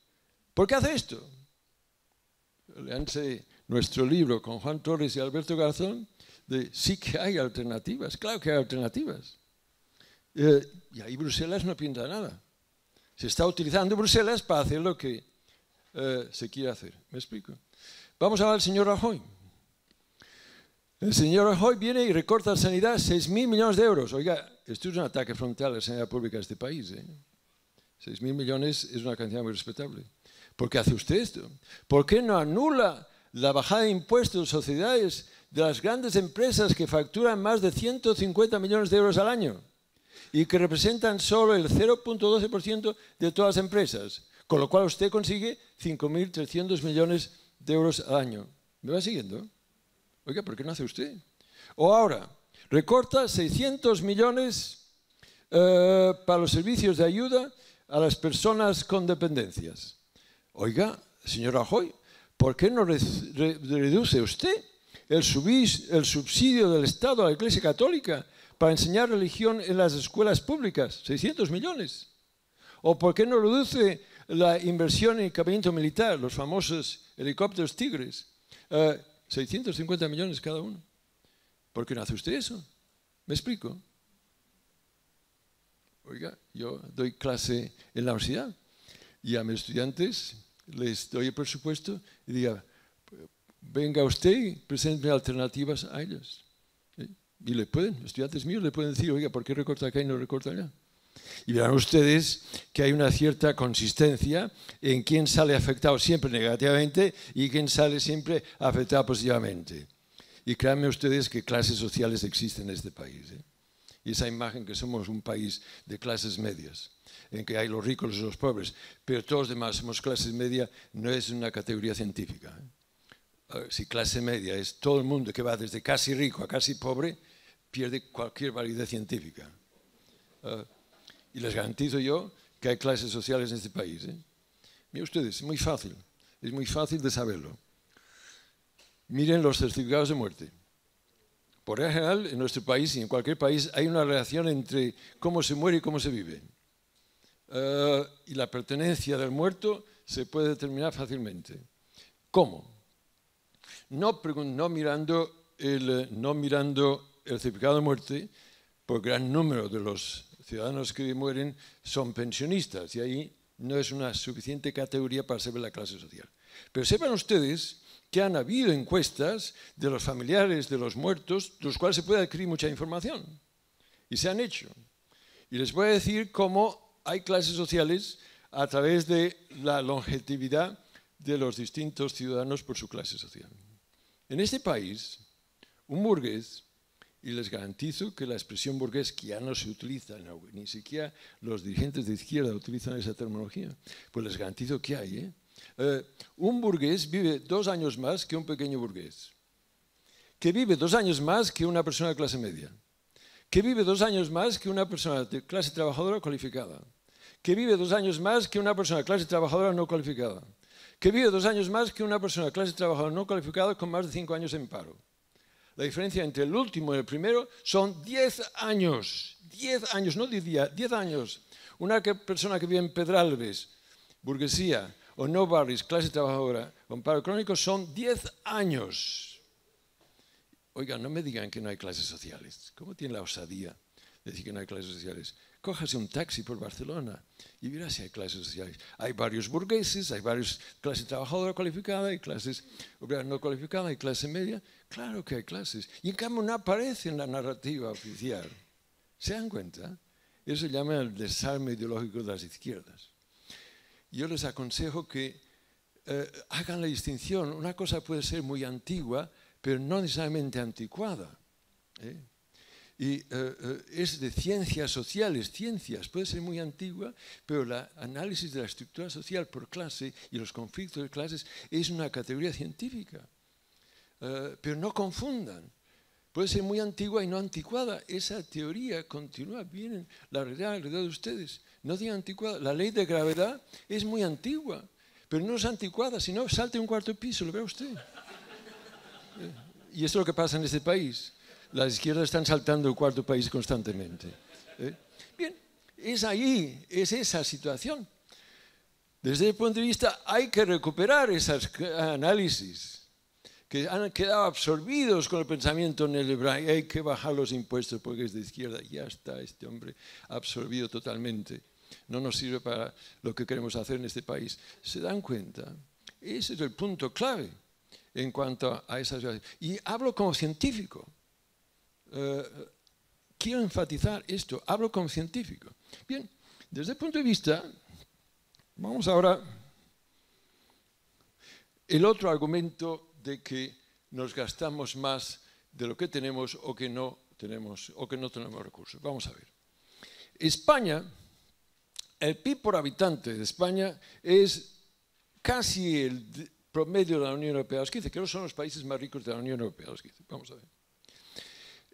¿Por qué hace esto? Leanse nuestro libro con Juan Torres y Alberto Garzón, de sí que hay alternativas, claro que hay alternativas. Y ahí Bruselas no pinta nada. Se está utilizando Bruselas para hacer lo que se quiere hacer. ¿Me explico? Vamos a ver al señor Rajoy. El señor Rajoy viene y recorta sanidad 6.000 millones de euros. Oiga, esto es un ataque frontal a la sanidad pública de este país. 6.000 millones es una cantidad muy respetable. ¿Por qué hace usted esto? ¿Por qué no anula la bajada de impuestos de sociedades de las grandes empresas que facturan más de 150 millones de euros al año y que representan solo el 0.12% de todas las empresas? Con lo cual usted consigue 5.300 millones de euros al año. ¿Me va siguiendo? Oiga, ¿por qué no hace usted? O ahora, recorta 600 millones para los servicios de ayuda a las personas con dependencias. Oiga, señor Rajoy, ¿por qué no reduce usted el subsidio del Estado a la Iglesia Católica para enseñar religión en las escuelas públicas? 600 millones. ¿O por qué no reduce la inversión en equipamiento militar, los famosos helicópteros Tigres? 650 millones cada uno. ¿Por qué no hace usted eso? ¿Me explico? Oiga, yo doy clase en la universidad y a mis estudiantes les doy el presupuesto y diga, venga usted y presente alternativas a ellos. Y le pueden, estudiantes míos le pueden decir, oiga, ¿por qué recorta acá y no recorta allá? Y verán ustedes que hay una cierta consistencia en quién sale afectado siempre negativamente y quién sale siempre afectado positivamente. Y créanme ustedes que clases sociales existen en este país. Y esa imagen que somos un país de clases medias, en que hay los ricos y los pobres, pero todos los demás somos clases medias, no es una categoría científica. Si clase media es todo el mundo que va desde casi rico a casi pobre, pierde cualquier validez científica. Y les garantizo yo que hay clases sociales en este país. Miren ustedes, es muy fácil de saberlo. Miren los certificados de muerte. Por regla general, en nuestro país y en cualquier país hay una relación entre cómo se muere y cómo se vive. Y la pertenencia del muerto se puede determinar fácilmente. ¿Cómo? No mirando el certificado de muerte, porque gran número de los ciudadanos que mueren son pensionistas y ahí no es una suficiente categoría para saber la clase social. Pero sepan ustedes que han habido encuestas de los familiares de los muertos, de los cuales se puede adquirir mucha información. Y se han hecho. Y les voy a decir cómo hay clases sociales a través de la longevidad de los distintos ciudadanos por su clase social. En este país, un burgués, y les garantizo que la expresión burgués, que ya no se utiliza, ni siquiera los dirigentes de izquierda utilizan esa terminología, pues les garantizo que hay, Un burgués vive 2 años más que un pequeño burgués, que vive 2 años más que una persona de clase media, que vive 2 años más que una persona de clase trabajadora cualificada, que vive 2 años más que una persona de clase trabajadora no cualificada, que vive 2 años más que una persona de clase trabajadora no cualificada con más de 5 años en paro. La diferencia entre el último y el primero son 10 años. 10 años, no 10 años. Una persona que vive en Pedralbes, burguesía, o no barris, clase trabajadora, con paro crónico, son 10 años. Oigan, no me digan que no hay clases sociales. ¿Cómo tiene la osadía de decir que no hay clases sociales? Cójase un taxi por Barcelona y verá si hay clases sociales. Hay varios burgueses, hay varios clase trabajadora cualificada, hay clases obrera no cualificada, hay clase media. Claro que hay clases. Y en cambio no aparece en la narrativa oficial. ¿Se dan cuenta? Eso se llama el desarme ideológico de las izquierdas. Yo les aconsejo que hagan la distinción. Una cosa puede ser muy antigua, pero no necesariamente anticuada. Y es de ciencias sociales, puede ser muy antigua, pero el análisis de la estructura social por clase y los conflictos de clases es una categoría científica. Pero no confundan. Puede ser muy antigua y no anticuada. Esa teoría continúa bien en la realidad alrededor de ustedes. No digan anticuada. La ley de gravedad es muy antigua, pero no es anticuada. Si no, salte un 4º piso, lo verá usted. Y eso es lo que pasa en este país. Las izquierdas están saltando el 4º país constantemente. Bien, es ahí, es esa situación. Desde el punto de vista, hay que recuperar esos análisis que han quedado absorbidos con el pensamiento neoliberal. Hay que bajar los impuestos porque es de izquierda. Ya está este hombre absorbido totalmente. No nos sirve para lo que queremos hacer en este país. ¿Se dan cuenta? Ese es el punto clave en cuanto a esas... Y hablo como científico. Quiero enfatizar esto. Hablo como científico. Bien, desde el punto de vista... Vamos ahora... El otro argumento de que nos gastamos más de lo que tenemos o que no tenemos recursos. Vamos a ver. España, el PIB por habitante de España es casi el promedio de la Unión Europea. Los 15, que no son los países más ricos de la Unión Europea. Los 15. Vamos a ver.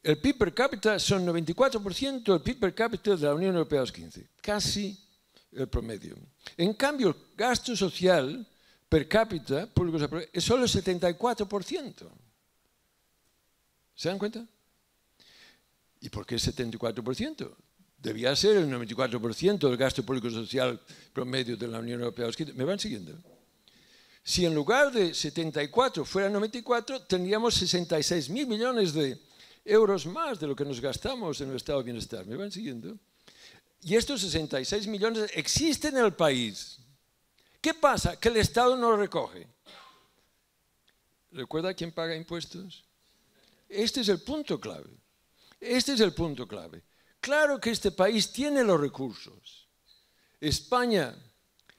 El PIB per cápita son 94% del PIB per cápita de la Unión Europea. Los 15. Casi el promedio. En cambio, el gasto social per cápita, es solo el 74%. ¿Se dan cuenta? ¿Y por qué el 74%? Debía ser el 94% del gasto público social promedio de la Unión Europea. ¿Me van siguiendo? Si en lugar de 74 fuera 94, tendríamos 66.000 millones de euros más de lo que nos gastamos en el estado de bienestar. ¿Me van siguiendo? Y estos 66 millones existen en el país. ¿Qué pasa? Que el Estado no lo recoge. ¿Recuerda quién paga impuestos? Este es el punto clave. Este es el punto clave. Claro que este país tiene los recursos. España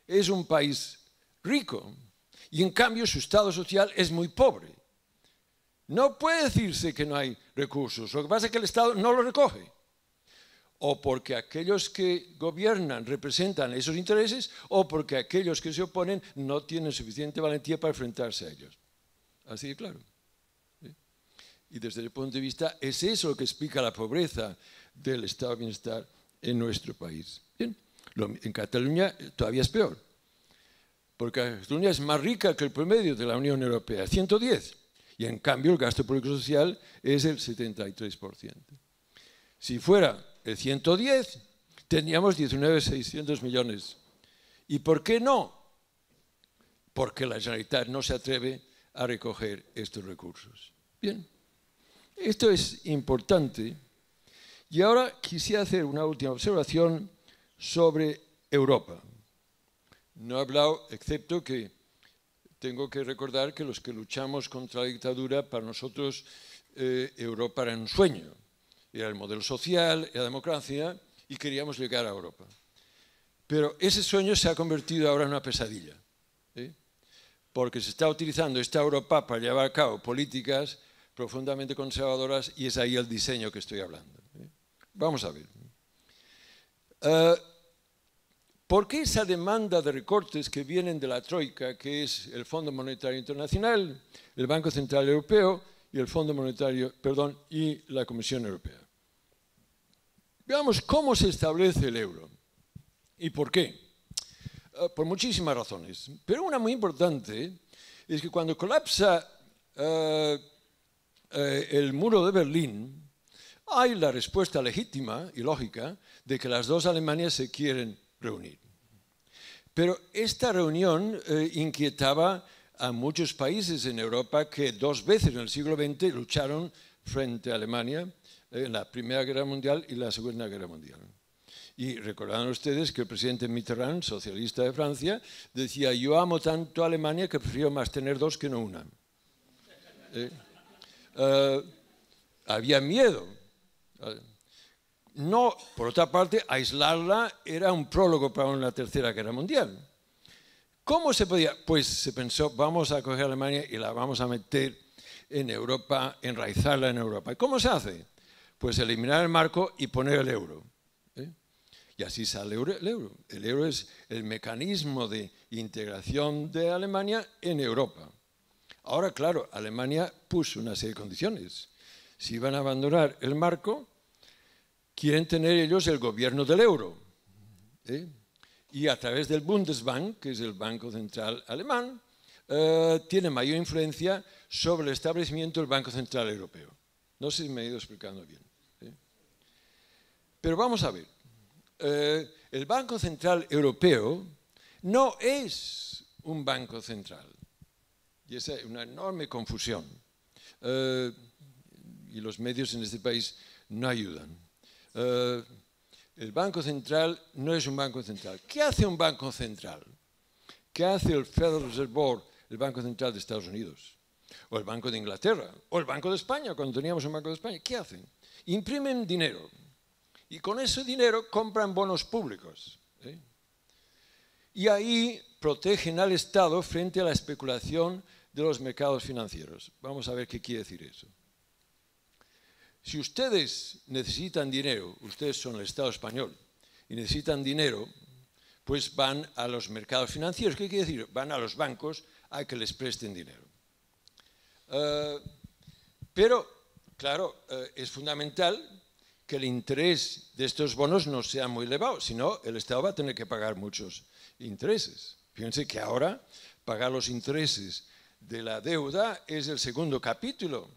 es un país rico y en cambio su estado social es muy pobre. No puede decirse que no hay recursos. Lo que pasa es que el Estado no lo recoge. O porque aquellos que gobiernan representan esos intereses, o porque aquellos que se oponen no tienen suficiente valentía para enfrentarse a ellos. Así de claro. ¿Sí? Y desde el punto de vista, es eso lo que explica la pobreza del estado de bienestar en nuestro país. Bien, en Cataluña todavía es peor, porque Cataluña es más rica que el promedio de la Unión Europea, 110, y en cambio el gasto público social es el 73%. Si fuera el 110, tendríamos 19.600 millones. ¿Y por qué no? Porque la Generalitat no se atreve a recoger estos recursos. Bien, esto es importante. Y ahora quisiera hacer una última observación sobre Europa. No he hablado, excepto que tengo que recordar que los que luchamos contra la dictadura, para nosotros Europa era un sueño. Era el modelo social, era la democracia, y queríamos llegar a Europa. Pero ese sueño se ha convertido ahora en una pesadilla, ¿sí? Porque se está utilizando esta Europa para llevar a cabo políticas profundamente conservadoras y es ahí el diseño que estoy hablando, ¿sí? Vamos a ver. ¿Por qué esa demanda de recortes que vienen de la Troika, que es el Fondo Monetario Internacional, el Banco Central Europeo y el Fondo Monetario, perdón, y la Comisión Europea? Veamos cómo se establece el euro y por qué. Por muchísimas razones, pero una muy importante es que cuando colapsa el muro de Berlín, hay la respuesta legítima y lógica de que las dos Alemanias se quieren reunir. Pero esta reunión inquietaba a muchos países en Europa que 2 veces en el siglo XX lucharon frente a Alemania en la Primera Guerra Mundial y la Segunda Guerra Mundial. Y recordarán ustedes que el presidente Mitterrand, socialista de Francia, decía: yo amo tanto a Alemania que prefiero más tener 2 que no una. Había miedo. No, por otra parte, aislarla era un prólogo para una tercera guerra mundial. ¿Cómo se podía? Pues se pensó, vamos a coger a Alemania y la vamos a meter en Europa, enraizarla en Europa. ¿Y cómo se hace? Pues eliminar el marco y poner el euro. Y así sale el euro. El euro es el mecanismo de integración de Alemania en Europa. Ahora, claro, Alemania puso una serie de condiciones. Si iban a abandonar el marco, quieren tener ellos el gobierno del euro. Y a través del Bundesbank, que es el Banco Central alemán, tiene mayor influencia sobre el establecimiento del Banco Central Europeo. No sé si me he ido explicando bien. Pero vamos a ver. El Banco Central Europeo no es un banco central. Y esa es una enorme confusión. Y los medios en este país no ayudan. El Banco Central no es un banco central. ¿Qué hace un banco central? ¿Qué hace el Federal Reserve Board, el Banco Central de Estados Unidos? O el Banco de Inglaterra, o el Banco de España, cuando teníamos un Banco de España. ¿Qué hacen? Imprimen dinero. Y con ese dinero compran bonos públicos. Y ahí protegen al Estado frente a la especulación de los mercados financieros. Vamos a ver qué quiere decir eso. Si ustedes necesitan dinero, ustedes son el Estado español, y necesitan dinero, pues van a los mercados financieros. ¿Qué quiere decir? Van a los bancos a que les presten dinero. Pero, claro, es fundamental que el interés de estos bonos no sea muy elevado, si no, el Estado va a tener que pagar muchos intereses. Fíjense que ahora pagar los intereses de la deuda es el segundo capítulo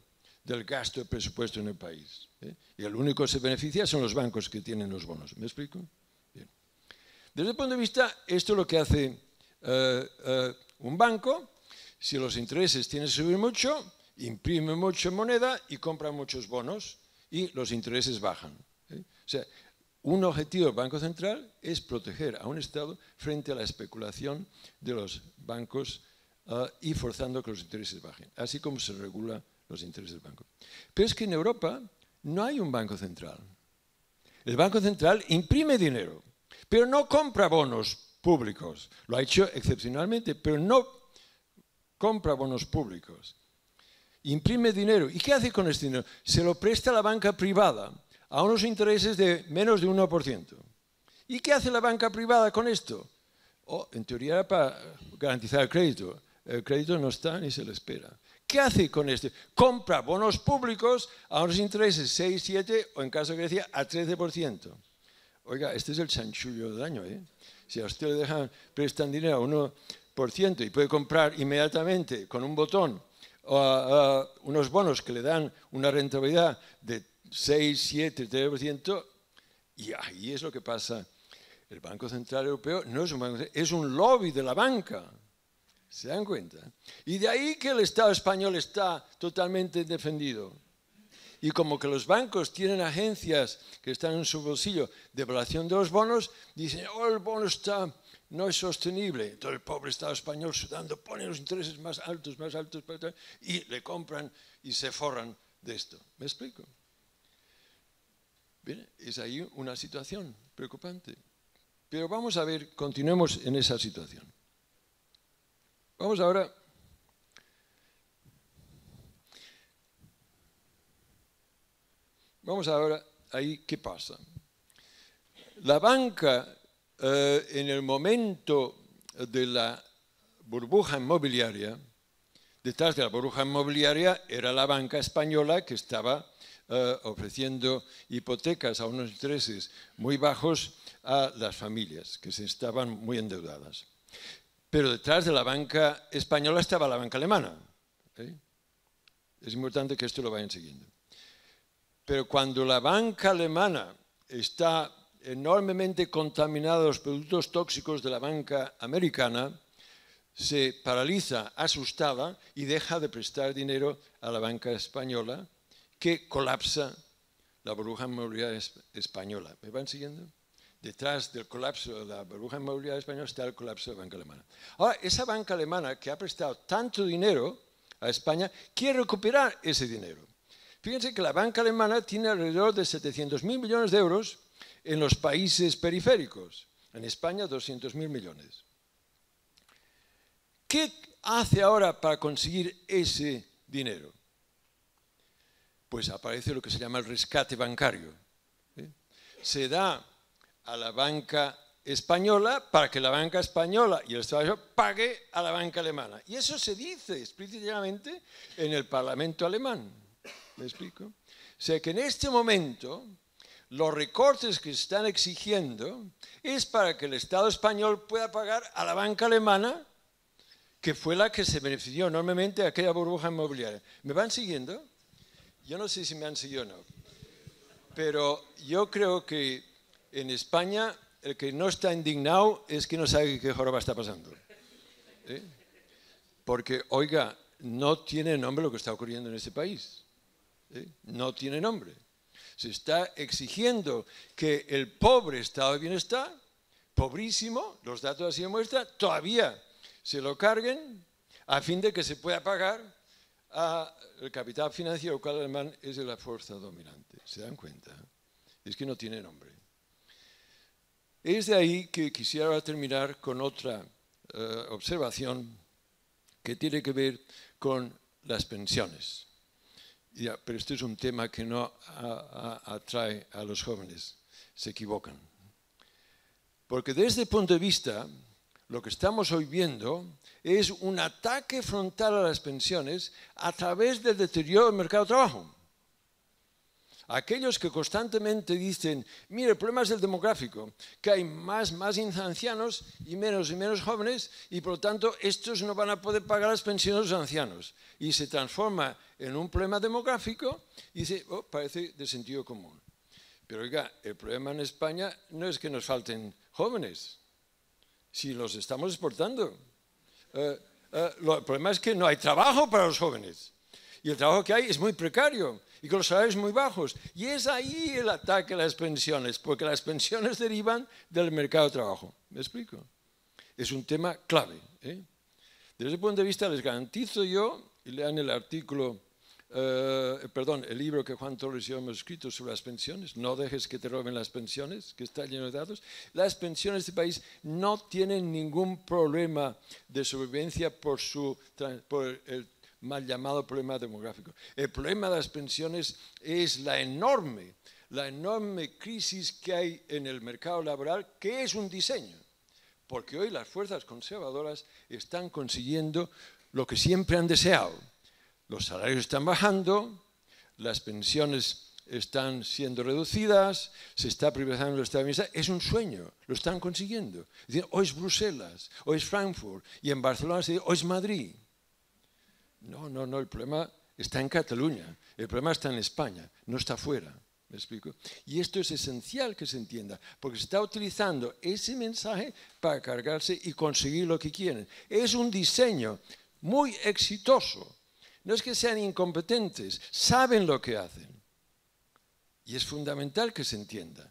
del gasto de presupuesto en el país. Y el único que se beneficia son los bancos que tienen los bonos. ¿Me explico? Bien. Desde el punto de vista, esto es lo que hace un banco. Si los intereses tienen que subir mucho, imprime mucha moneda y compra muchos bonos y los intereses bajan. O sea, un objetivo del Banco Central es proteger a un Estado frente a la especulación de los bancos y forzando que los intereses bajen, así como se regula los intereses del banco. Pero es que en Europa no hay un banco central. El Banco Central imprime dinero, pero no compra bonos públicos. Lo ha hecho excepcionalmente, pero no compra bonos públicos. Imprime dinero. ¿Y qué hace con este dinero? Se lo presta a la banca privada a unos intereses de menos de 1%. ¿Y qué hace la banca privada con esto? En teoría era para garantizar el crédito. El crédito no está ni se le espera. ¿Qué hace con esto? Compra bonos públicos a unos intereses 6, 7 o en caso de Grecia a 13%. Oiga, este es el chanchullo del año. Si a usted le prestan dinero a 1% y puede comprar inmediatamente con un botón unos bonos que le dan una rentabilidad de 6, 7, 3%, y ahí es lo que pasa. El Banco Central Europeo no es un banco, es un lobby de la banca. ¿Se dan cuenta? Y de ahí que el Estado español está totalmente defendido. Y como que los bancos tienen agencias que están en su bolsillo de evaluación de los bonos, dicen, el bono no es sostenible. Entonces el pobre Estado español sudando pone los intereses más altos, y le compran y se forran de esto. ¿Me explico? Bien, es ahí una situación preocupante. Pero vamos a ver, continuemos en esa situación. Vamos ahora ahí, ¿qué pasa? La banca en el momento de la burbuja inmobiliaria, detrás de la burbuja inmobiliaria era la banca española que estaba ofreciendo hipotecas a unos intereses muy bajos a las familias que se estaban muy endeudadas. Pero detrás de la banca española estaba la banca alemana. Es importante que esto lo vayan siguiendo. Pero cuando la banca alemana está enormemente contaminada de los productos tóxicos de la banca americana, se paraliza asustada y deja de prestar dinero a la banca española, que colapsa la burbuja inmobiliaria española. ¿Me van siguiendo? Detrás del colapso de la burbuja inmobiliaria española está el colapso de la banca alemana. Ahora, esa banca alemana que ha prestado tanto dinero a España quiere recuperar ese dinero. Fíjense que la banca alemana tiene alrededor de 700.000 millones de euros en los países periféricos. En España, 200.000 millones. ¿Qué hace ahora para conseguir ese dinero? Pues aparece lo que se llama el rescate bancario. Se da a la banca española para que la banca española y el Estado español pague a la banca alemana. Y eso se dice explícitamente en el Parlamento alemán. ¿Me explico? O sea que en este momento los recortes que se están exigiendo es para que el Estado español pueda pagar a la banca alemana, que fue la que se benefició enormemente de aquella burbuja inmobiliaria. ¿Me van siguiendo? Yo no sé si me han seguido o no, pero yo creo que en España el que no está indignado es que no sabe qué joroba está pasando. Porque, oiga, no tiene nombre lo que está ocurriendo en este país. No tiene nombre. Se está exigiendo que el pobre estado de bienestar, pobrísimo, los datos así demuestran, todavía se lo carguen a fin de que se pueda pagar al capital financiero, el cual alemán es de la fuerza dominante. ¿Se dan cuenta? Es que no tiene nombre. Es de ahí que quisiera terminar con otra observación que tiene que ver con las pensiones. Pero este es un tema que no atrae a los jóvenes, se equivocan. Porque desde el punto de vista, lo que estamos hoy viendo es un ataque frontal a las pensiones a través del deterioro del mercado de trabajo. Aquellos que constantemente dicen, mire, el problema es el demográfico, que hay más ancianos y menos jóvenes, y por lo tanto estos no van a poder pagar las pensiones de los ancianos. Y se transforma en un problema demográfico y dice, oh, parece de sentido común. Pero oiga, el problema en España no es que nos falten jóvenes, si los estamos exportando. El problema es que no hay trabajo para los jóvenes. Y el trabajo que hay es muy precario y con los salarios muy bajos. Y es ahí el ataque a las pensiones, porque las pensiones derivan del mercado de trabajo. ¿Me explico? Es un tema clave. Desde ese punto de vista les garantizo yo, y lean el artículo, el libro que Juan Torres y yo hemos escrito sobre las pensiones, No dejes que te roben las pensiones, que está lleno de datos. Las pensiones de este país no tienen ningún problema de sobrevivencia por el mal llamado problema demográfico. El problema de las pensiones es la enorme crisis que hay en el mercado laboral, que es un diseño, porque hoy las fuerzas conservadoras están consiguiendo lo que siempre han deseado. Los salarios están bajando, las pensiones están siendo reducidas, se está privatizando el Estado de Bienestar. Es un sueño, lo están consiguiendo. Es decir, hoy es Bruselas, hoy es Frankfurt, y en Barcelona se dice, hoy es Madrid. No, el problema está en Cataluña, el problema está en España, no está fuera, ¿me explico? Y esto es esencial que se entienda, porque se está utilizando ese mensaje para cargarse y conseguir lo que quieren. Es un diseño muy exitoso, no es que sean incompetentes, saben lo que hacen. Y es fundamental que se entienda,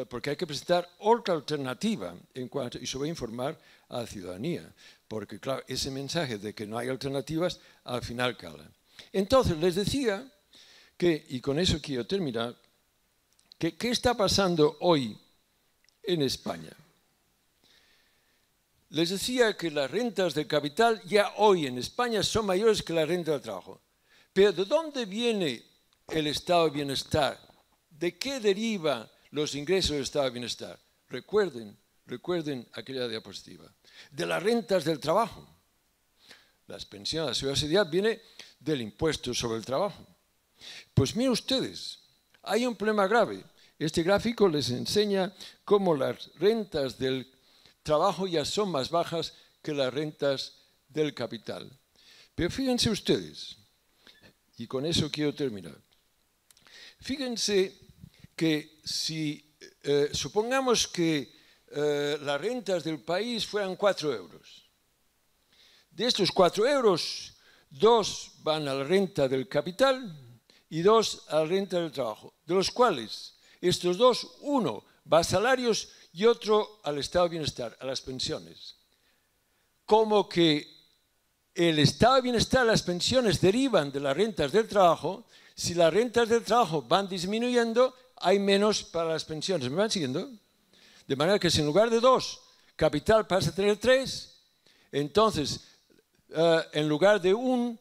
porque hay que presentar otra alternativa y sobre informar a la ciudadanía, porque claro, ese mensaje de que no hay alternativas al final cala. Entonces les decía que, y con eso quiero terminar, que ¿qué está pasando hoy en España? Les decía que las rentas de capital ya hoy en España son mayores que la renta del trabajo. Pero ¿de dónde viene el estado de bienestar? ¿De qué derivan los ingresos del estado de bienestar? Recuerden recuerden aquella diapositiva, de las rentas del trabajo. Las pensiones, la seguridad social viene del impuesto sobre el trabajo. Pues miren ustedes, hay un problema grave. Este gráfico les enseña cómo las rentas del trabajo ya son más bajas que las rentas del capital. Pero fíjense ustedes, y con eso quiero terminar. Fíjense que si supongamos que las rentas del país fueran 4 euros. De estos 4 euros, 2 van a la renta del capital y 2 a la renta del trabajo, de los cuales estos dos, uno va a salarios y otro al estado de bienestar, a las pensiones. Como que el estado de bienestar, las pensiones derivan de las rentas del trabajo, si las rentas del trabajo van disminuyendo, hay menos para las pensiones. ¿Me van siguiendo? De manera que si en lugar de 2, capital pasa a tener 3, entonces en lugar de 1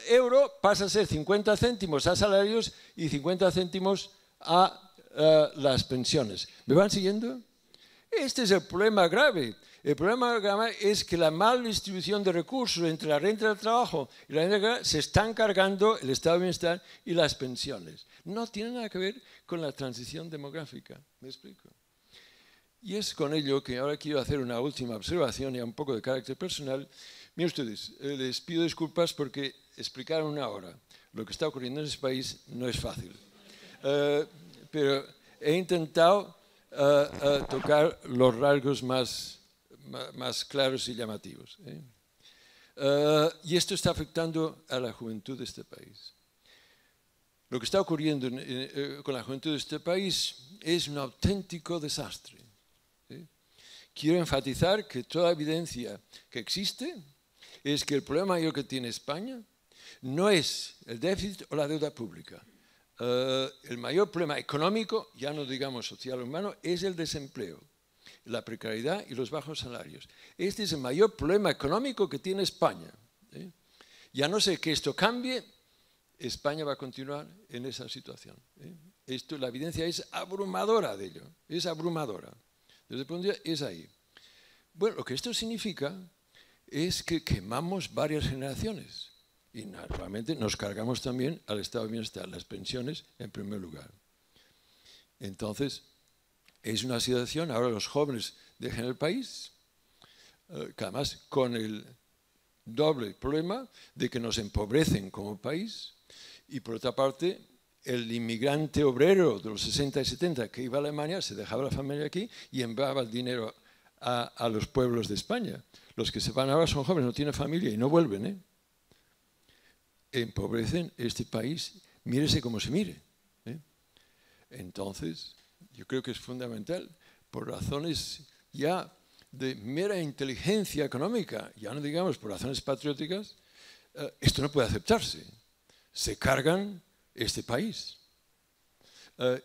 euro pasa a ser 50 céntimos a salarios y 50 céntimos a las pensiones. ¿Me van siguiendo? Este es el problema grave. El problema grave es que la mala distribución de recursos entre la renta del trabajo y la renta del capital se están cargando el estado de bienestar y las pensiones. No tiene nada que ver con la transición demográfica. ¿Me explico? Y es con ello que ahora quiero hacer una última observación y un poco de carácter personal. Miren ustedes, les pido disculpas porque explicar en una hora lo que está ocurriendo en ese país no es fácil. Pero he intentado tocar los rasgos más claros y llamativos. Y esto está afectando a la juventud de este país. Lo que está ocurriendo con la juventud de este país es un auténtico desastre. Quiero enfatizar que toda evidencia que existe es que el problema mayor que tiene España no es el déficit o la deuda pública. El mayor problema económico, ya no digamos social o humano, es el desempleo, la precariedad y los bajos salarios. Este es el mayor problema económico que tiene España. Ya no sé que esto cambie, España va a continuar en esa situación. La evidencia es abrumadora de ello, es abrumadora. Desde el punto de vista es ahí. Bueno, lo que esto significa es que quemamos varias generaciones. Y naturalmente nos cargamos también al estado de bienestar, las pensiones en primer lugar. Entonces, es una situación, ahora los jóvenes dejan el país, que además con el doble problema de que nos empobrecen como país y por otra parte el inmigrante obrero de los 60 y 70 que iba a Alemania se dejaba la familia aquí y enviaba el dinero a los pueblos de España. Los que se van ahora son jóvenes, no tienen familia y no vuelven, empobrecen este país, mírese como se mire. Entonces, yo creo que es fundamental, por razones ya de mera inteligencia económica, ya no digamos por razones patrióticas, esto no puede aceptarse. Se cargan este país.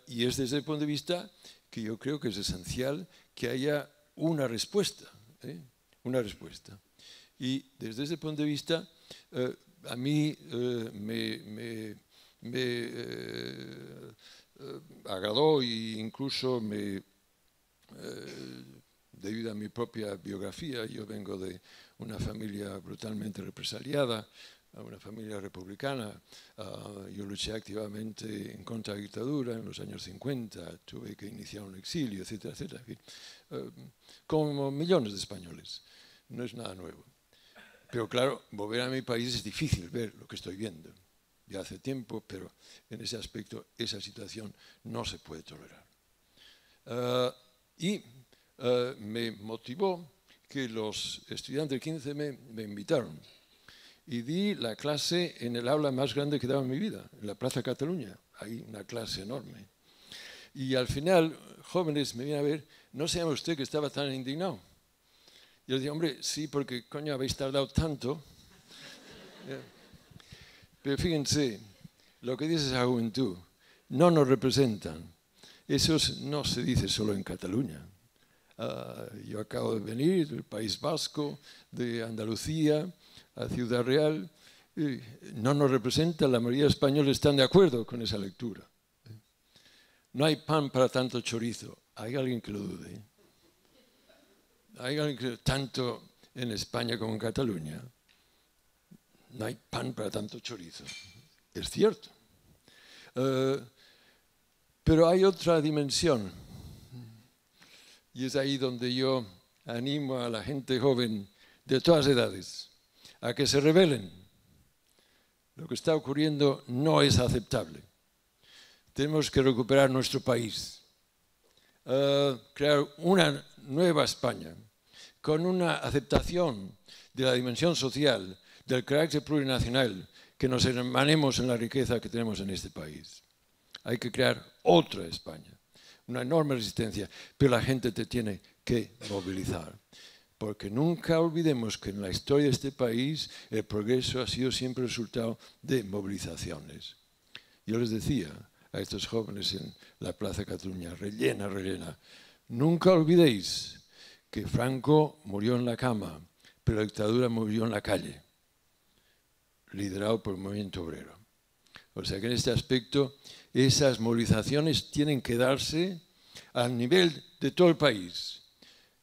Y es desde el punto de vista que yo creo que es esencial que haya una respuesta. Una respuesta. Y desde ese punto de vista, a mí me agradó e incluso debido a mi propia biografía, yo vengo de una familia brutalmente represaliada, una familia republicana. Yo luché activamente en contra de la dictadura en los años 50, tuve que iniciar un exilio, etcétera, etcétera. En fin, como millones de españoles, no es nada nuevo. Pero claro, volver a mi país es difícil ver lo que estoy viendo. Ya hace tiempo, pero en ese aspecto, esa situación no se puede tolerar. Me motivó que los estudiantes del 15M me invitaron y di la clase en el aula más grande que daba en mi vida, en la Plaza Cataluña. Hay una clase enorme. Y al final, jóvenes me vienen a ver, ¿no se llama usted que estaba tan indignado? Yo digo, hombre, sí, porque coño habéis tardado tanto. Pero fíjense, lo que dice esa juventud, no nos representan. Eso no se dice solo en Cataluña. Yo acabo de venir del País Vasco, de Andalucía, a Ciudad Real. No nos representa, la mayoría de españoles están de acuerdo con esa lectura. No hay pan para tanto chorizo. Hay alguien que lo dude. hay tanto en España como en Cataluña. No hay pan para tanto chorizo. Es cierto. Pero hay otra dimensión. Y es ahí donde yo animo a la gente joven de todas edades a que se rebelen. Lo que está ocurriendo no es aceptable. Tenemos que recuperar nuestro país. Crear una nueva España con una aceptación de la dimensión social, del carácter plurinacional, que nos hermanemos en la riqueza que tenemos en este país. Hay que crear otra España, una enorme resistencia, pero la gente te tiene que movilizar. Porque nunca olvidemos que en la historia de este país el progreso ha sido siempre resultado de movilizaciones. Yo les decía a estos jóvenes en la Plaza Cataluña, rellena, rellena, nunca olvidéis que Franco murió en la cama, pero la dictadura murió en la calle, liderado por el movimiento obrero. O sea que en este aspecto esas movilizaciones tienen que darse al nivel de todo el país.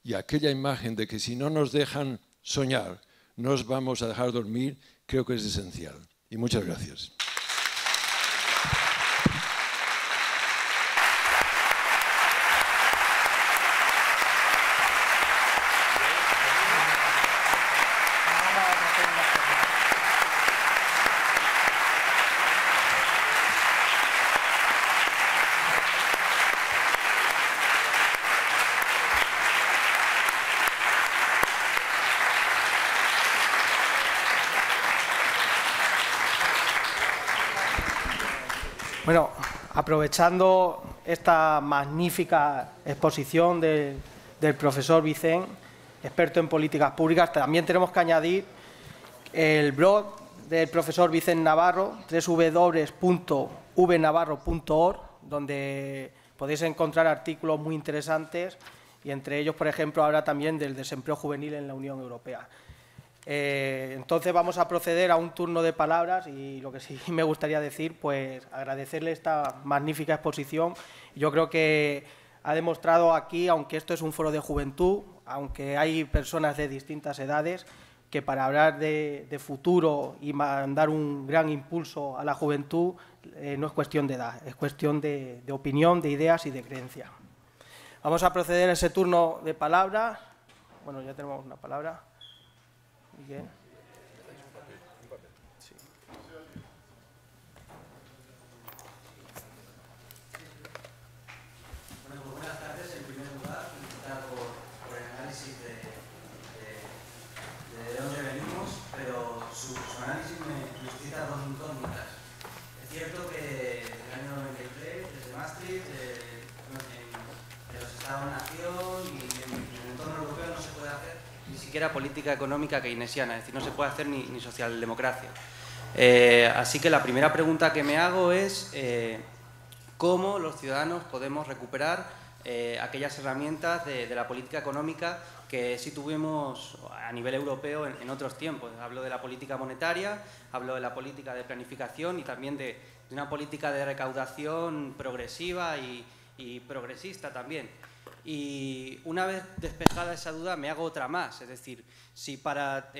Y aquella imagen de que si no nos dejan soñar, nos vamos a dejar dormir, creo que es esencial. Y muchas gracias. Bueno, aprovechando esta magnífica exposición del profesor Vicent, experto en políticas públicas, también tenemos que añadir el blog del profesor Vicent Navarro, www.vnavarro.org, donde podéis encontrar artículos muy interesantes y entre ellos, por ejemplo, ahora también del desempleo juvenil en la Unión Europea. Entonces vamos a proceder a un turno de palabras y lo que sí me gustaría decir, pues agradecerle esta magnífica exposición. Yo creo que ha demostrado aquí, aunque esto es un foro de juventud, aunque hay personas de distintas edades, que para hablar de futuro y mandar un gran impulso a la juventud no es cuestión de edad, es cuestión de opinión, de ideas y de creencia. Vamos a proceder a ese turno de palabras. Bueno, ya tenemos una palabra. Miguel. Sí. Bueno, pues buenas tardes. En primer lugar, felicitar por el análisis de dónde venimos, pero su análisis me suscita dos incógnitas. Es cierto que desde el año 93, desde Maastricht, en los Estados-nación y en el entorno europeo no se puede hacer ni siquiera política económica keynesiana, es decir, no se puede hacer ni socialdemocracia. Así que la primera pregunta que me hago es cómo los ciudadanos podemos recuperar aquellas herramientas de la política económica que sí tuvimos a nivel europeo en otros tiempos. Hablo de la política monetaria, hablo de la política de planificación y también de una política de recaudación progresiva y progresista también. Y una vez despejada esa duda me hago otra más, es decir, si para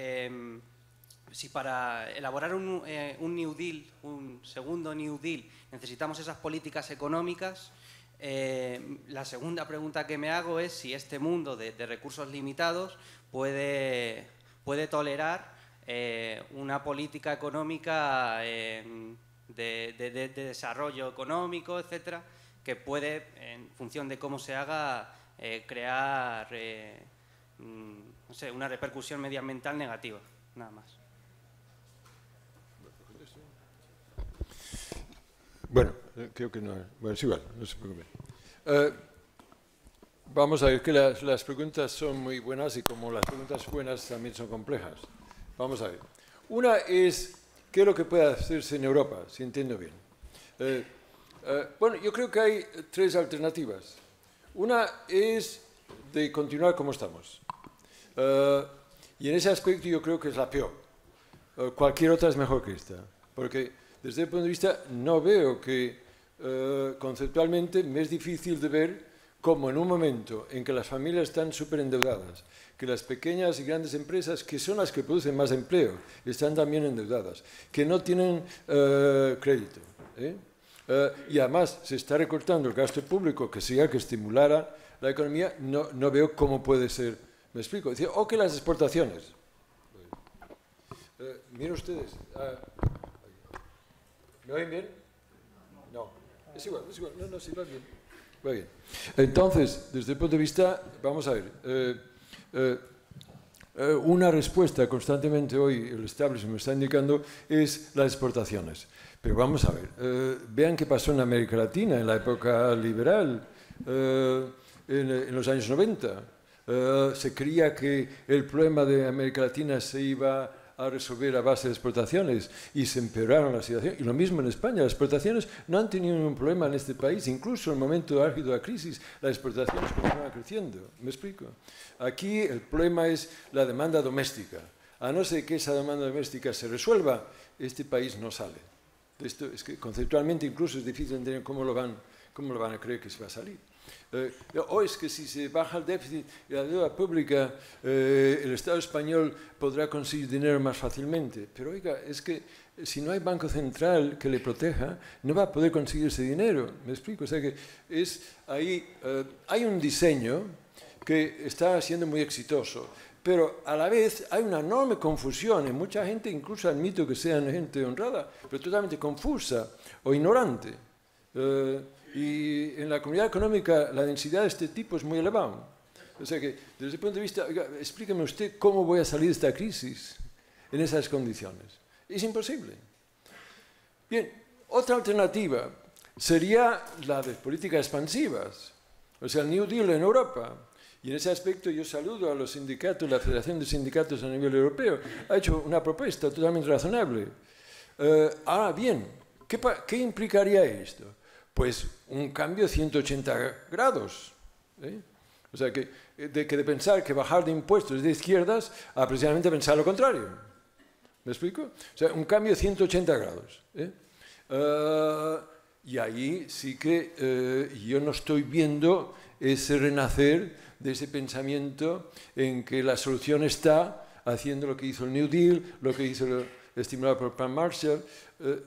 elaborar un New Deal, un segundo New Deal, necesitamos esas políticas económicas, la segunda pregunta que me hago es si este mundo de recursos limitados puede tolerar una política económica de desarrollo económico, etcétera, que puede, en función de cómo se haga, crear no sé, una repercusión medioambiental negativa, nada más. Bueno, creo que no. Bueno, es igual, no se preocupe. Vamos a ver que las preguntas son muy buenas y como las preguntas buenas también son complejas. Vamos a ver. Una es, ¿qué es lo que puede hacerse en Europa? Si entiendo bien. Bueno, yo creo que hay tres alternativas. Una es de continuar como estamos. Y en ese aspecto yo creo que es la peor. Cualquier otra es mejor que esta. Porque desde ese punto de vista no veo que conceptualmente me es difícil de ver como en un momento en que las familias están súper endeudadas, que las pequeñas y grandes empresas, que son las que producen más empleo, están también endeudadas, que no tienen crédito, y además se está recortando el gasto público, que sería que estimulara la economía, no veo cómo puede ser. ¿Me explico? O que las exportaciones. Miren ustedes. ¿Me oyen bien? No. Es igual. No, sí, va bien. Va bien. Entonces, desde el punto de vista, vamos a ver, una respuesta constantemente hoy, el establishment me está indicando, es las exportaciones. Pero vamos a ver, vean qué pasó en América Latina, en la época liberal, en los años 90. Se creía que el problema de América Latina se iba a resolver a base de exportaciones y se empeoraron la situación. Y lo mismo en España, las exportaciones no han tenido ningún problema en este país, incluso en el momento álgido de la crisis, las exportaciones continúan creciendo. ¿Me explico? Aquí el problema es la demanda doméstica. A no ser que esa demanda doméstica se resuelva, este país no sale. Esto es que conceptualmente incluso es difícil entender cómo lo van a creer que se va a salir. O es que si se baja el déficit y la deuda pública, el Estado español podrá conseguir dinero más fácilmente. Pero oiga, es que si no hay banco central que le proteja, no va a poder conseguir ese dinero. ¿Me explico? O sea que hay un diseño que está siendo muy exitoso, pero a la vez hay una enorme confusión en mucha gente, incluso admito que sean gente honrada, pero totalmente confusa o ignorante. Y en la comunidad económica la densidad de este tipo es muy elevada. O sea que, desde el punto de vista, oiga, explíqueme usted cómo voy a salir de esta crisis en esas condiciones. Es imposible. Bien, otra alternativa sería la de políticas expansivas, o sea, el New Deal en Europa. Y en ese aspecto yo saludo a los sindicatos, la Federación de Sindicatos a nivel europeo, ha hecho una propuesta totalmente razonable. Ahora bien, ¿qué implicaría esto? Pues un cambio de 180 grados. O sea, de pensar que bajar de impuestos es de izquierdas a precisamente pensar lo contrario. ¿Me explico? O sea, un cambio de 180 grados. Y ahí sí que yo no estoy viendo ese renacer de ese pensamiento en que la solución está haciendo lo que hizo el New Deal, lo que hizo el estimulado por el Plan Marshall.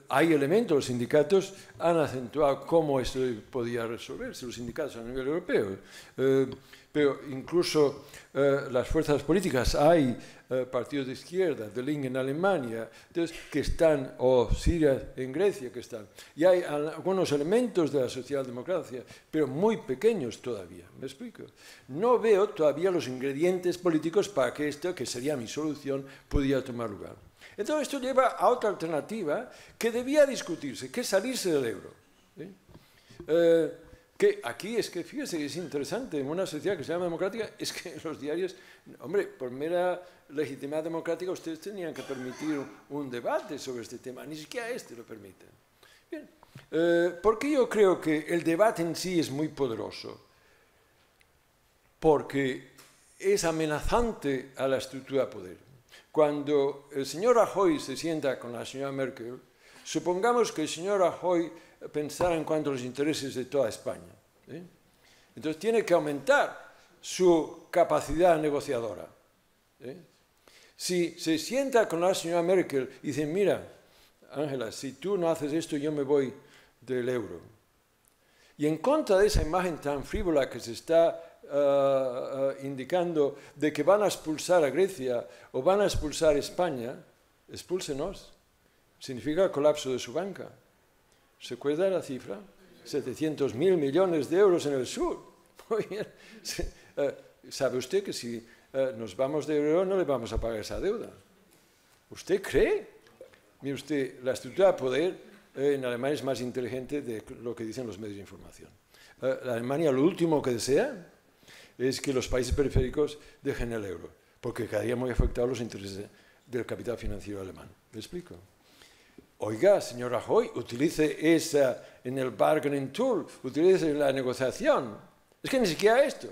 Hay elementos, los sindicatos han acentuado cómo esto podía resolverse, los sindicatos a nivel europeo. Pero incluso las fuerzas políticas, hay partidos de izquierda, de Linke en Alemania, entonces, que están, o Siria en Grecia, que están. Y hay algunos elementos de la socialdemocracia, pero muy pequeños todavía, ¿me explico? No veo todavía los ingredientes políticos para que esto, que sería mi solución, pudiera tomar lugar. Entonces esto lleva a otra alternativa que debía discutirse, que es salirse del euro. Que aquí es que, fíjese, es interesante, en una sociedad que se llama democrática, es que los diarios, hombre, por mera legitimidad democrática, ustedes tenían que permitir un debate sobre este tema, ni siquiera este lo permiten. Bien, ¿por qué yo creo que el debate en sí es muy poderoso? Porque es amenazante a la estructura de poder. Cuando el señor Rajoy se sienta con la señora Merkel, supongamos que el señor Rajoy pensara en cuanto a los intereses de toda España. Entonces tiene que aumentar su capacidad negociadora. Si se sienta con la señora Merkel y dice, mira, Ángela, si tú no haces esto, yo me voy del euro. Y en contra de esa imagen tan frívola que se está indicando de que van a expulsar a Grecia o van a expulsar a España, expúlsenos. Significa el colapso de su banca. ¿Se acuerda la cifra? 700.000 millones de euros en el sur. Muy bien. ¿Sabe usted que si nos vamos de euro no le vamos a pagar esa deuda? ¿Usted cree? Mire usted, la estructura de poder en Alemania es más inteligente de lo que dicen los medios de información. La Alemania lo último que desea es que los países periféricos dejen el euro, porque quedaría muy afectados los intereses del capital financiero alemán. ¿Me explico? Oiga, señor Rajoy, utilice esa en el bargaining tool, utilice la negociación. Es que ni siquiera esto.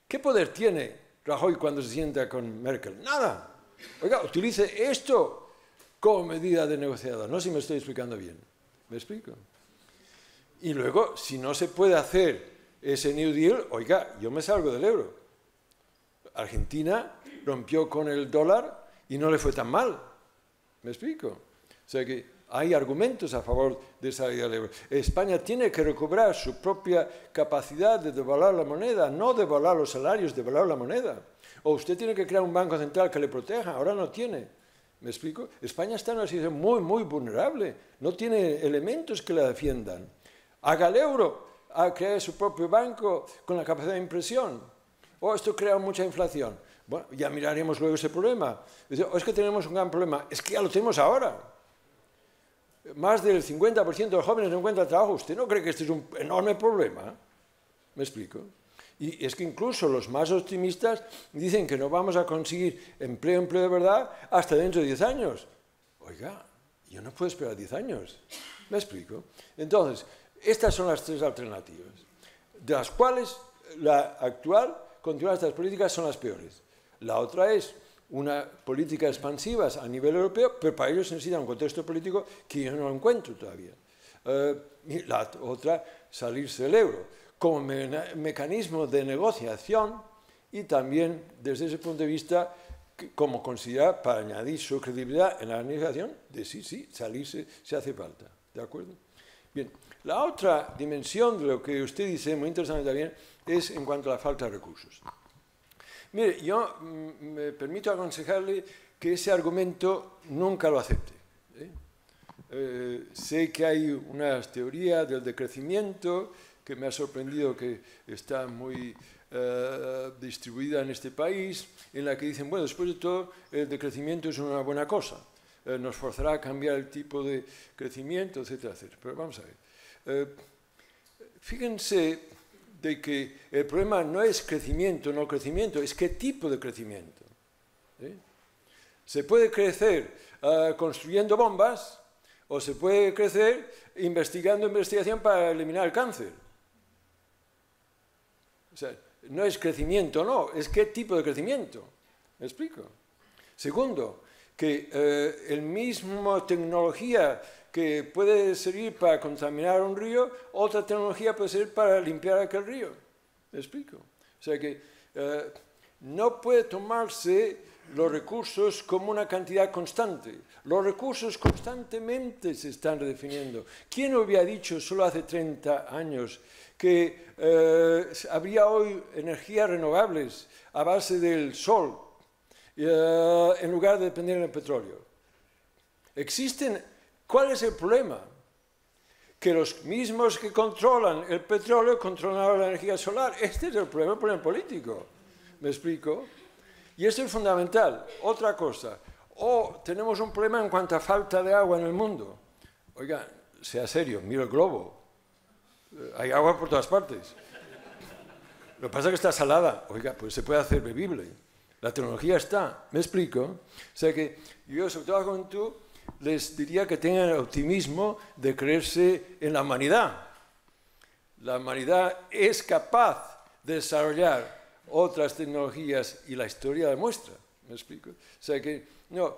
¿Qué poder tiene Rajoy cuando se sienta con Merkel? Nada. Oiga, utilice esto como medida de negociador. No sé si me estoy explicando bien. ¿Me explico? Y luego, si no se puede hacer ese New Deal, oiga, yo me salgo del euro. Argentina rompió con el dólar y no le fue tan mal. ¿Me explico? O sea que hay argumentos a favor de salir del euro. España tiene que recuperar su propia capacidad de devaluar la moneda, no devaluar los salarios, devaluar la moneda. O usted tiene que crear un banco central que le proteja, ahora no tiene. ¿Me explico? España está en una situación muy, muy vulnerable, no tiene elementos que la defiendan. Haga el euro, a crear su propio banco con la capacidad de impresión. O esto crea mucha inflación. Bueno, ya miraremos luego ese problema. O es que tenemos un gran problema, es que ya lo tenemos ahora. Más del 50% de los jóvenes no encuentran trabajo. ¿Usted no cree que este es un enorme problema? ¿Me explico? Y es que incluso los más optimistas dicen que no vamos a conseguir empleo de verdad hasta dentro de 10 años. Oiga, yo no puedo esperar 10 años. ¿Me explico? Entonces, estas son las tres alternativas, de las cuales la actual, continuar estas políticas, son las peores. La otra es una política expansiva a nivel europeo, pero para ello se necesita un contexto político que yo no encuentro todavía. Y la otra, salirse del euro como mecanismo de negociación y también, desde ese punto de vista, como considerar para añadir su credibilidad en la negociación, de sí, salirse si hace falta. ¿De acuerdo? Bien, la otra dimensión de lo que usted dice, muy interesante también, es en cuanto a la falta de recursos. Mire, yo me permito aconsejarle que ese argumento nunca lo acepte. Sé que hay una teoría del decrecimiento que me ha sorprendido, que está muy distribuida en este país, en la que dicen, bueno, después de todo, el decrecimiento es una buena cosa, nos forzará a cambiar el tipo de crecimiento, etcétera, etcétera. Pero vamos a ver. Fíjense de que el problema no es crecimiento o no crecimiento, es qué tipo de crecimiento. Se puede crecer construyendo bombas o se puede crecer investigando investigación para eliminar el cáncer. O sea, no es crecimiento, no, es qué tipo de crecimiento. ¿Me explico? Segundo, que el mismo tecnología que puede servir para contaminar un río, otra tecnología puede servir para limpiar aquel río. ¿Me explico? O sea que no puede tomarse los recursos como una cantidad constante. Los recursos constantemente se están redefiniendo. ¿Quién hubiera dicho solo hace 30 años que habría hoy energías renovables a base del sol en lugar de depender del petróleo? Existen. ¿Cuál es el problema? Que los mismos que controlan el petróleo controlan la energía solar. Este es el problema político. ¿Me explico? Y esto es fundamental. Otra cosa. Tenemos un problema en cuanto a falta de agua en el mundo. Oiga, sea serio, mira el globo. Hay agua por todas partes. Lo que pasa es que está salada. Oiga, pues se puede hacer bebible. La tecnología está. ¿Me explico? O sea que yo, sobre todo con tú, les diría que tengan el optimismo de creerse en la humanidad. La humanidad es capaz de desarrollar otras tecnologías y la historia demuestra. ¿Me explico? O sea que, no,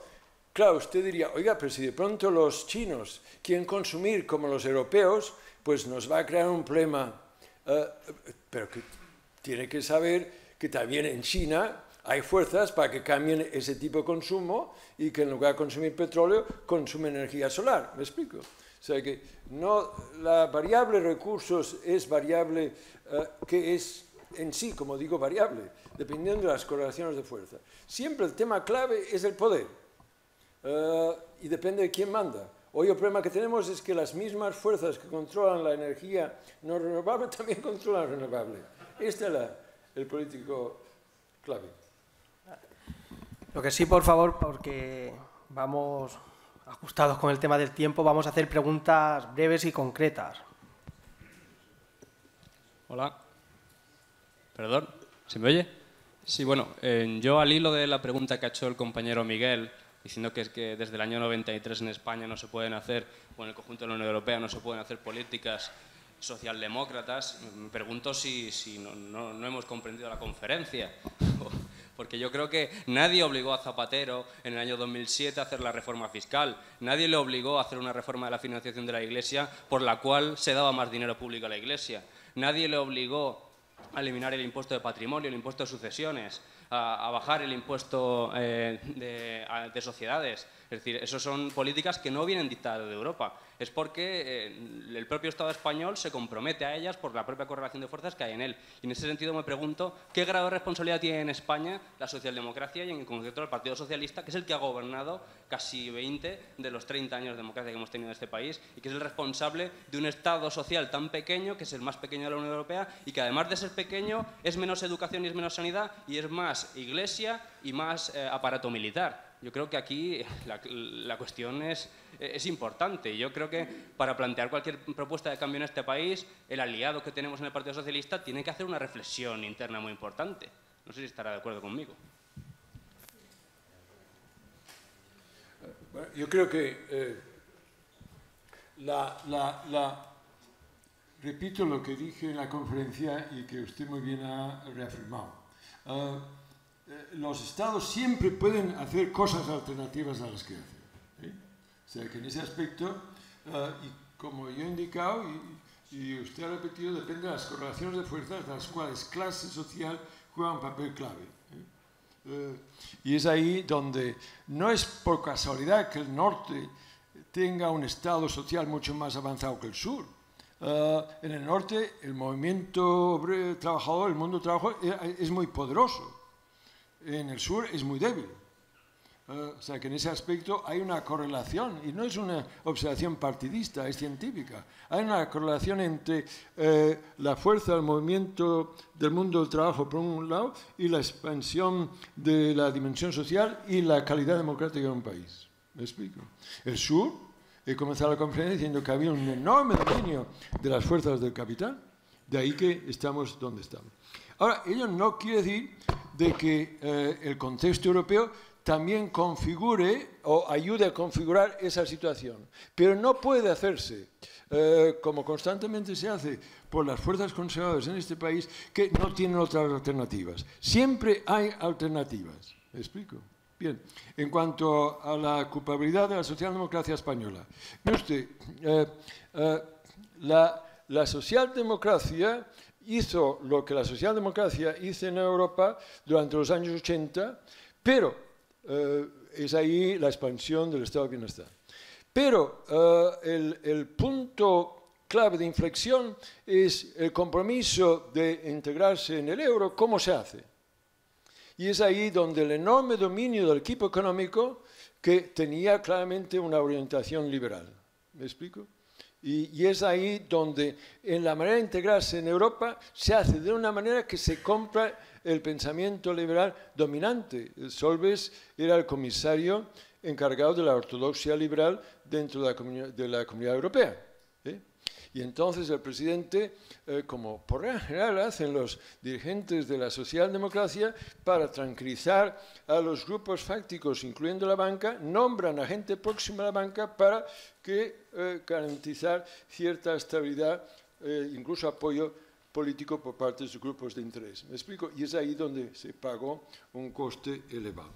claro, usted diría, oiga, pero si de pronto los chinos quieren consumir como los europeos, pues nos va a crear un problema. Pero que tiene que saber que también en China hay fuerzas para que cambien ese tipo de consumo y que en lugar de consumir petróleo, consumen energía solar. ¿Me explico? O sea que no, la variable recursos es variable que es en sí, como digo, variable, dependiendo de las correlaciones de fuerza. Siempre el tema clave es el poder y depende de quién manda. Hoy el problema que tenemos es que las mismas fuerzas que controlan la energía no renovable también controlan la renovable. Este es el político clave. Lo que sí, por favor, porque vamos ajustados con el tema del tiempo, vamos a hacer preguntas breves y concretas. Hola. ¿Perdón? ¿Se me oye? Sí, bueno, yo al hilo de la pregunta que ha hecho el compañero Miguel, diciendo que es que desde el año 93 en España no se pueden hacer, o en el conjunto de la Unión Europea no se pueden hacer políticas socialdemócratas, me pregunto si no hemos comprendido la conferencia. Porque yo creo que nadie obligó a Zapatero en el año 2007 a hacer la reforma fiscal. Nadie le obligó a hacer una reforma de la financiación de la Iglesia por la cual se daba más dinero público a la Iglesia. Nadie le obligó a eliminar el impuesto de patrimonio, el impuesto de sucesiones, a bajar el impuesto de sociedades. Es decir, esas son políticas que no vienen dictadas de Europa. Es porque el propio Estado español se compromete a ellas por la propia correlación de fuerzas que hay en él. Y en ese sentido me pregunto qué grado de responsabilidad tiene en España la socialdemocracia y en concreto el Partido Socialista, que es el que ha gobernado casi 20 de los 30 años de democracia que hemos tenido en este país y que es el responsable de un Estado social tan pequeño, que es el más pequeño de la Unión Europea y que además de ser pequeño es menos educación y es menos sanidad y es más iglesia y más aparato militar. Yo creo que aquí la cuestión es importante. Yo creo que para plantear cualquier propuesta de cambio en este país, el aliado que tenemos en el Partido Socialista tiene que hacer una reflexión interna muy importante. No sé si estará de acuerdo conmigo. Bueno, yo creo que repito lo que dije en la conferencia y que usted muy bien ha reafirmado. Los estados siempre pueden hacer cosas alternativas a las que hacen. O sea, que en ese aspecto, y como yo he indicado, y usted ha repetido, depende de las correlaciones de fuerzas, de las cuales clase social juega un papel clave. Y es ahí donde no es por casualidad que el norte tenga un estado social mucho más avanzado que el sur. En el norte, el movimiento trabajador, el mundo del trabajo, es muy poderoso. En el sur es muy débil. O sea que en ese aspecto hay una correlación, y no es una observación partidista, es científica. Hay una correlación entre la fuerza del movimiento del mundo del trabajo, por un lado, y la expansión de la dimensión social y la calidad democrática de un país. ¿Me explico? El sur, he comenzado la conferencia diciendo que había un enorme dominio de las fuerzas del capital, de ahí que estamos donde estamos. Ahora, ello no quiere decir de que el contexto europeo también configure o ayude a configurar esa situación. Pero no puede hacerse, como constantemente se hace por las fuerzas conservadoras en este país, que no tienen otras alternativas. Siempre hay alternativas. ¿Me explico? Bien, en cuanto a la culpabilidad de la socialdemocracia española. Mire usted, la socialdemocracia hizo lo que la socialdemocracia hizo en Europa durante los años 80, pero es ahí la expansión del estado de bienestar. Pero el punto clave de inflexión es el compromiso de integrarse en el euro. ¿Cómo se hace? Y es ahí donde el enorme dominio del equipo económico que tenía claramente una orientación liberal. ¿Me explico? Y es ahí donde en la manera de integrarse en Europa se hace de una manera que se compra el pensamiento liberal dominante. Solbes era el comisario encargado de la ortodoxia liberal dentro de la comunidad europea. Y entonces el presidente, como por regla general hacen los dirigentes de la socialdemocracia, para tranquilizar a los grupos fácticos, incluyendo la banca, nombran a gente próxima a la banca para garantizar cierta estabilidad, incluso apoyo político por parte de sus grupos de interés. ¿Me explico? Y es ahí donde se pagó un coste elevado.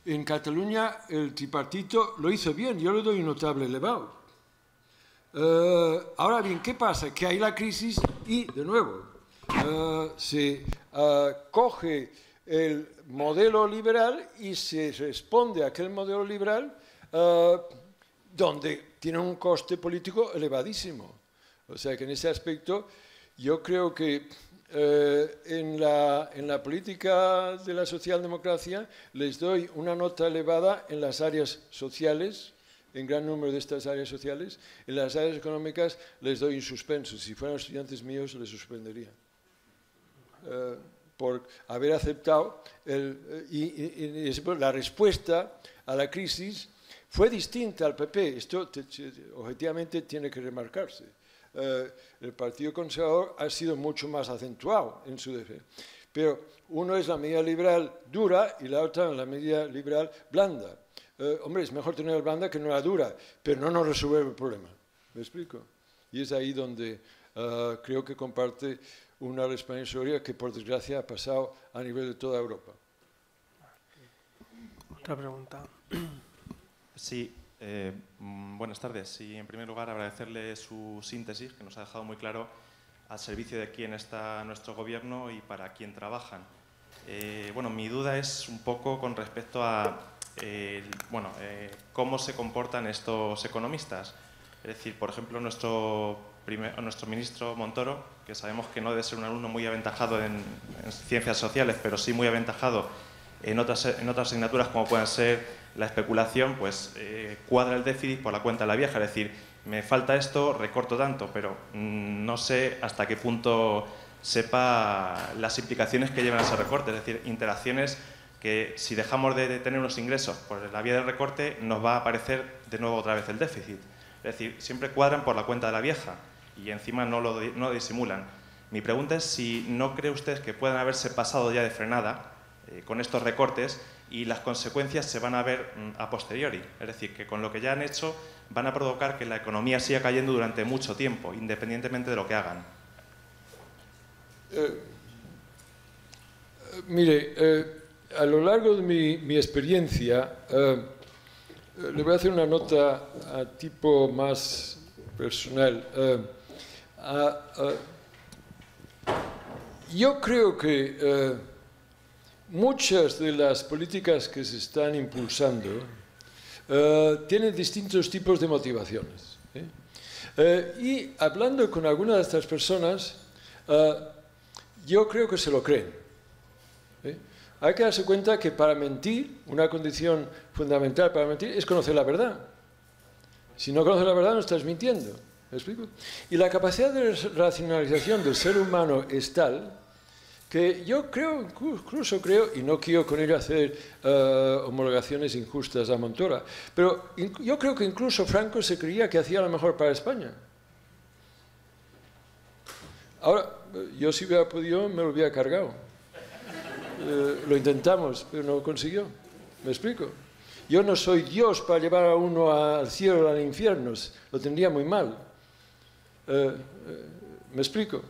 En Cataluña el tripartito lo hizo bien, yo le doy un notable elevado. Ahora bien, ¿qué pasa? Que hay la crisis y, de nuevo, se coge el modelo liberal y se responde a aquel modelo liberal donde tiene un coste político elevadísimo. O sea que en ese aspecto yo creo que en la política de la socialdemocracia les doy una nota elevada en las áreas sociales, en gran número de estas áreas sociales. En las áreas económicas les doy un suspenso. Si fueran estudiantes míos, les suspendería. Por haber aceptado la respuesta a la crisis fue distinta al PP. Esto objetivamente tiene que remarcarse. El Partido Conservador ha sido mucho más acentuado en su defensa. Pero uno es la medida liberal dura y la otra la medida liberal blanda. Hombre, es mejor tener la blanda que no la dura, pero no nos resuelve el problema. ¿Me explico? Y es ahí donde creo que comparte una responsabilidad que, por desgracia, ha pasado a nivel de toda Europa. Otra pregunta. Sí, buenas tardes. Y en primer lugar, agradecerle su síntesis, que nos ha dejado muy claro al servicio de quién está nuestro gobierno y para quién trabajan. Bueno, mi duda es un poco con respecto a cómo se comportan estos economistas. Es decir, por ejemplo, nuestro ministro Montoro, que sabemos que no debe ser un alumno muy aventajado en ciencias sociales, pero sí muy aventajado en otras asignaturas como pueden ser la especulación, pues cuadra el déficit por la cuenta de la vieja. Es decir, me falta esto, recorto tanto, pero no sé hasta qué punto sepa las implicaciones que llevan a ese recorte. Es decir, interacciones que si dejamos de tener unos ingresos por la vía del recorte, nos va a aparecer de nuevo otra vez el déficit. Es decir, siempre cuadran por la cuenta de la vieja y encima no lo disimulan. Mi pregunta es si no cree usted que puedan haberse pasado ya de frenada con estos recortes y las consecuencias se van a ver a posteriori. Es decir, que con lo que ya han hecho van a provocar que la economía siga cayendo durante mucho tiempo, independientemente de lo que hagan. Mire, a lo largo de mi experiencia, le voy a hacer una nota a tipo más personal. Yo creo que muchas de las políticas que se están impulsando tienen distintos tipos de motivaciones. Y hablando con algunas de estas personas, yo creo que se lo creen. Hay que darse cuenta que para mentir, una condición fundamental para mentir es conocer la verdad. Si no conoces la verdad, no estás mintiendo. ¿Me explico? Y la capacidad de racionalización del ser humano es tal que yo creo, incluso creo, y no quiero con ello hacer homologaciones injustas a Montoro, pero yo creo que incluso Franco se creía que hacía lo mejor para España. Ahora, yo si hubiera podido me lo hubiera cargado. Lo intentamos, pero no lo consiguió. ¿Me explico? Yo no soy Dios para llevar a uno al cielo o al infierno. Lo tendría muy mal. ¿Me explico?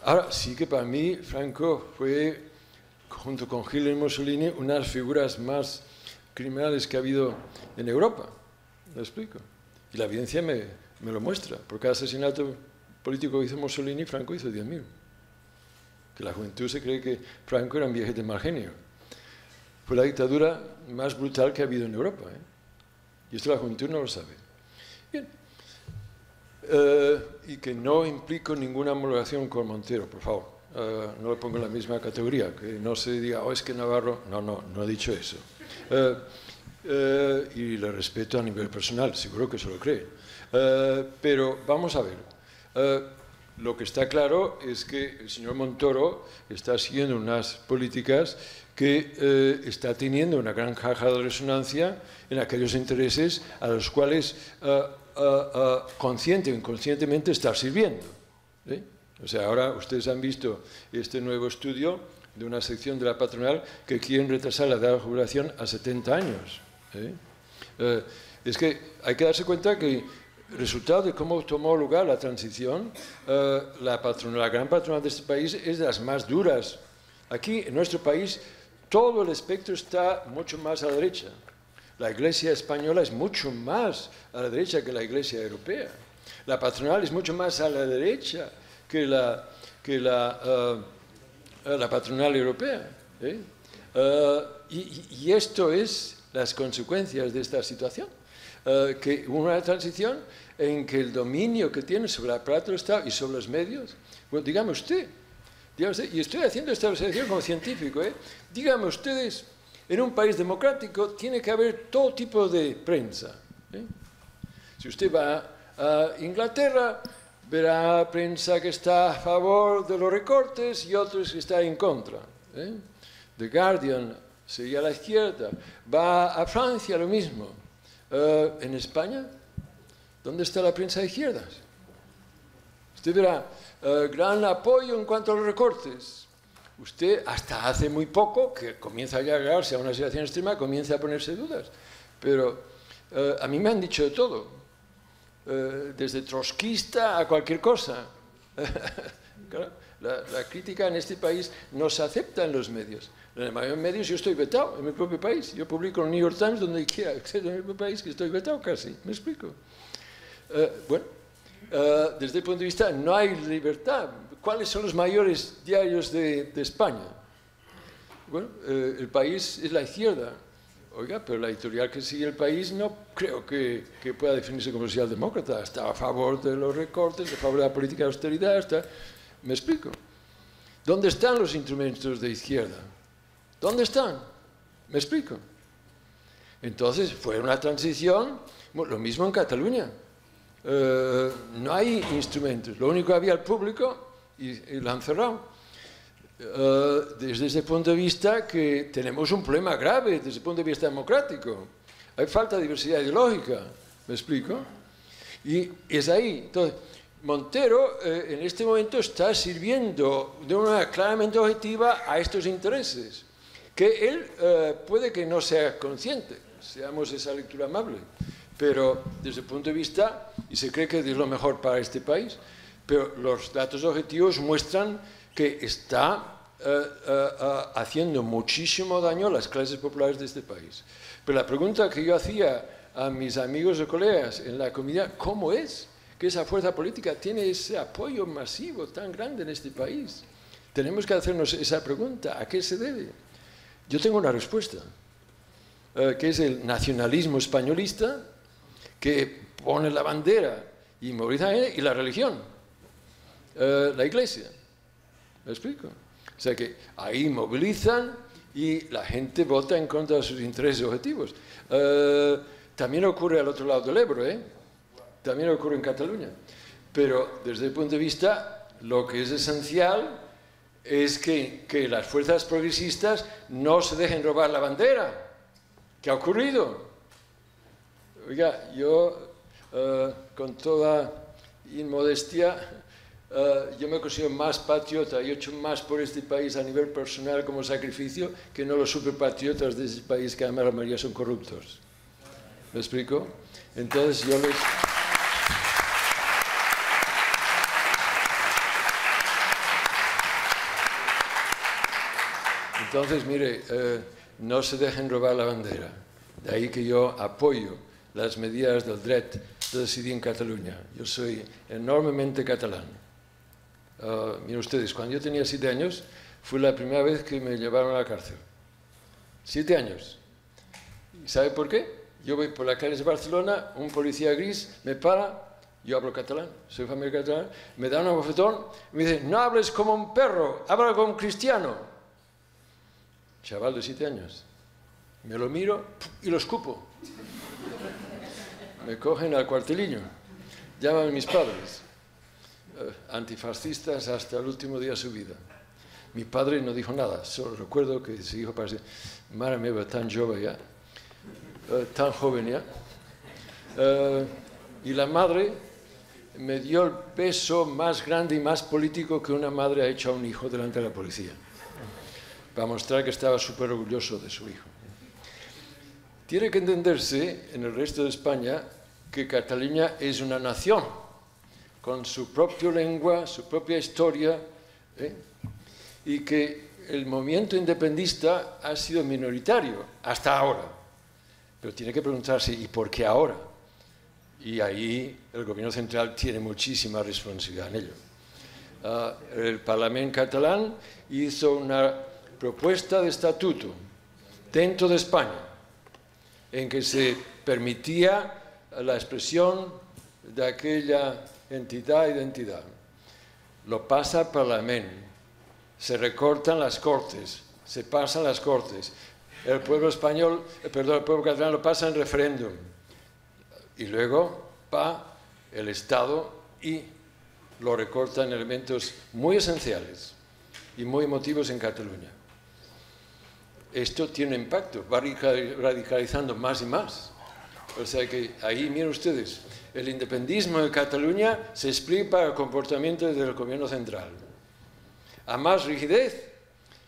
Ahora, sí que para mí Franco fue, junto con Hitler y Mussolini, una de las figuras más criminales que ha habido en Europa. ¿Me explico? Y la evidencia me lo muestra. Por cada asesinato político que hizo Mussolini, Franco hizo 10.000. Que la juventud se cree que Franco era un viejete mal genio. Fue la dictadura más brutal que ha habido en Europa. Y esto la juventud no lo sabe. Bien. Y que no implico ninguna homologación con Montero, por favor. No lo pongo en la misma categoría. Que no se diga, es que Navarro... No he dicho eso. Y le respeto a nivel personal, seguro que se lo cree. Pero vamos a ver. Lo que está claro es que el señor Montoro está siguiendo unas políticas que está teniendo una gran caja de resonancia en aquellos intereses a los cuales consciente o inconscientemente está sirviendo. O sea, ahora ustedes han visto este nuevo estudio de una sección de la patronal que quieren retrasar la edad de jubilación a 70 años. Es que hay que darse cuenta que resultado de cómo tomó lugar la transición, la gran patronal de este país es de las más duras. Aquí, en nuestro país, todo el espectro está mucho más a la derecha. La Iglesia española es mucho más a la derecha que la Iglesia europea. La patronal es mucho más a la derecha que la patronal europea. Y esto es las consecuencias de esta situación. Que una transición en que el dominio que tiene sobre el aparato del Estado y sobre los medios, bueno, dígame usted, y estoy haciendo esta observación como científico, dígame ustedes, en un país democrático tiene que haber todo tipo de prensa. Si usted va a Inglaterra, verá prensa que está a favor de los recortes y otros que están en contra. The Guardian sería a la izquierda, va a Francia lo mismo. En España, ¿dónde está la prensa de izquierdas? Usted verá gran apoyo en cuanto a los recortes. Usted, hasta hace muy poco, que comienza ya a llegarse a una situación extrema, comienza a ponerse dudas. Pero a mí me han dicho de todo, desde trotskista a cualquier cosa. Claro, la crítica en este país no se acepta en los medios. En el mayor medios yo estoy vetado en mi propio país. Yo publico en el New York Times donde quiera, excepto en mi propio país, que estoy vetado casi. ¿Me explico? Bueno, desde el punto de vista, no hay libertad. ¿Cuáles son los mayores diarios de España? Bueno, El País es la izquierda. Oiga, pero la editorial que sigue El País no creo que pueda definirse como socialdemócrata. Está a favor de los recortes, a favor de la política de austeridad. ¿Me explico? ¿Dónde están los instrumentos de izquierda? ¿Dónde están? ¿Me explico? Entonces, fue una transición, lo mismo en Cataluña. No hay instrumentos, lo único que había el público y lo han cerrado. Desde ese punto de vista que tenemos un problema grave desde el punto de vista democrático. Hay falta de diversidad ideológica, ¿me explico? Y es ahí. Entonces, Montero en este momento está sirviendo de una manera claramente objetiva a estos intereses, que él puede que no sea consciente, seamos esa lectura amable, pero desde el punto de vista, y se cree que es lo mejor para este país, pero los datos objetivos muestran que está haciendo muchísimo daño a las clases populares de este país. Pero la pregunta que yo hacía a mis amigos y colegas en la comunidad, ¿cómo es que esa fuerza política tiene ese apoyo masivo tan grande en este país? Tenemos que hacernos esa pregunta, ¿a qué se debe? Yo tengo una respuesta, que es el nacionalismo españolista, que pone la bandera y moviliza y la religión, la Iglesia. ¿Me explico? O sea que ahí movilizan y la gente vota en contra de sus intereses objetivos. También ocurre al otro lado del Ebro, también ocurre en Cataluña. Pero desde el punto de vista, lo que es esencial es que las fuerzas progresistas no se dejen robar la bandera. ¿Qué ha ocurrido? Oiga, yo con toda inmodestia, yo me considero más patriota y he hecho más por este país a nivel personal como sacrificio que no los superpatriotas de ese país, que además la mayoría son corruptos. ¿Me explico? Entonces yo les... Entonces, mire, no se dejen robar la bandera. De ahí que yo apoyo las medidas del dret de decidir en Cataluña. Yo soy enormemente catalán. Miren ustedes, cuando yo tenía 7 años, fue la primera vez que me llevaron a la cárcel. 7 años. ¿Y sabe por qué? Yo voy por las calles de Barcelona, un policía gris me para, yo hablo catalán, soy familia catalana, me da un bofetón, me dice, no hables como un perro, habla como un cristiano. Chaval de 7 años. Me lo miro y lo escupo. Me cogen al cuartelillo. Llaman a mis padres. Antifascistas hasta el último día de su vida. Mi padre no dijo nada, solo recuerdo que se dijo para sí, madre mía, tan joven ya, tan joven ya. Y la madre me dio el beso más grande y más político que una madre ha hecho a un hijo delante de la policía, para mostrar que estaba súper orgulloso de su hijo. Tiene que entenderse en el resto de España que Cataluña es una nación, con su propia lengua, su propia historia, y que el movimiento independentista ha sido minoritario hasta ahora. Pero tiene que preguntarse, ¿y por qué ahora? Y ahí el gobierno central tiene muchísima responsabilidad en ello. El Parlamento catalán hizo una propuesta de estatuto dentro de España, en que se permitía la expresión de aquella entidad, identidad. Lo pasa al Parlamento, se recortan las Cortes, se pasan las Cortes. El pueblo español, el pueblo catalán lo pasa en referéndum. Y luego va el Estado y lo recorta en elementos muy esenciales y muy emotivos en Cataluña. Esto tiene impacto, va radicalizando más y más. O sea que ahí, miren ustedes, el independismo de Cataluña se explica por el comportamiento del gobierno central. A más rigidez,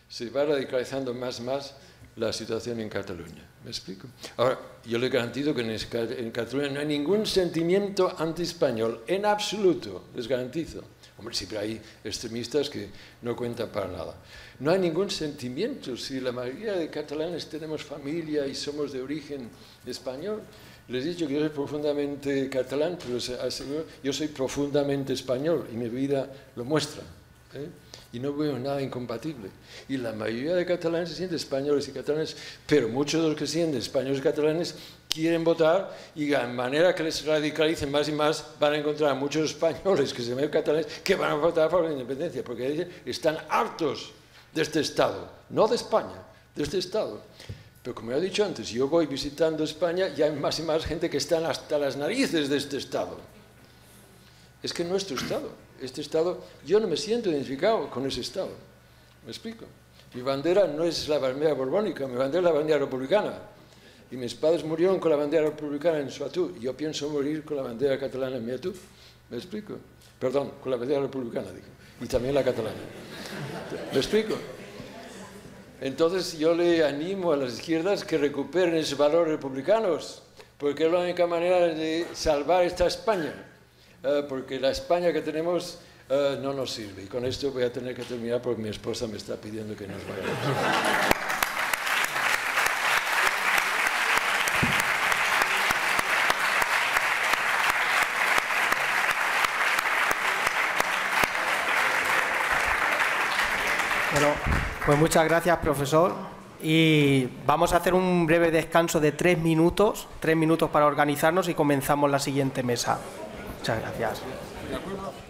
se va radicalizando más y más la situación en Cataluña. ¿Me explico? Ahora, yo les garantizo que en Cataluña no hay ningún sentimiento anti-español, en absoluto, les garantizo. Hombre, siempre hay extremistas que no cuentan para nada. No hay ningún sentimiento. Si la mayoría de catalanes tenemos familia y somos de origen español, les he dicho que yo soy profundamente catalán, pero aseguro, yo soy profundamente español y mi vida lo muestra. Y no veo nada incompatible. Y la mayoría de catalanes se sienten españoles y catalanes, pero muchos de los que se sienten españoles y catalanes quieren votar y de manera que les radicalicen más y más van a encontrar a muchos españoles que se ven catalanes que van a votar a favor de la independencia, porque dicen, están hartos de este Estado, no de España, de este Estado. Pero como he dicho antes, yo voy visitando España y hay más y más gente que están hasta las narices de este Estado. Es que nuestro Estado, este Estado, yo no me siento identificado con ese Estado. ¿Me explico? Mi bandera no es la bandera borbónica, mi bandera es la bandera republicana. Y mis padres murieron con la bandera republicana en Suatú. Yo pienso morir con la bandera catalana en Miatú. ¿Me explico? Perdón, con la bandera republicana, digo. Y también la catalana. ¿Me explico? Entonces yo le animo a las izquierdas que recuperen esos valores republicanos, porque es la única manera de salvar esta España. Porque la España que tenemos no nos sirve. Y con esto voy a tener que terminar porque mi esposa me está pidiendo que nos vayamos. Bueno, pues muchas gracias, profesor. Y vamos a hacer un breve descanso de 3 minutos para organizarnos y comenzamos la siguiente mesa. Muchas gracias. ¿De acuerdo?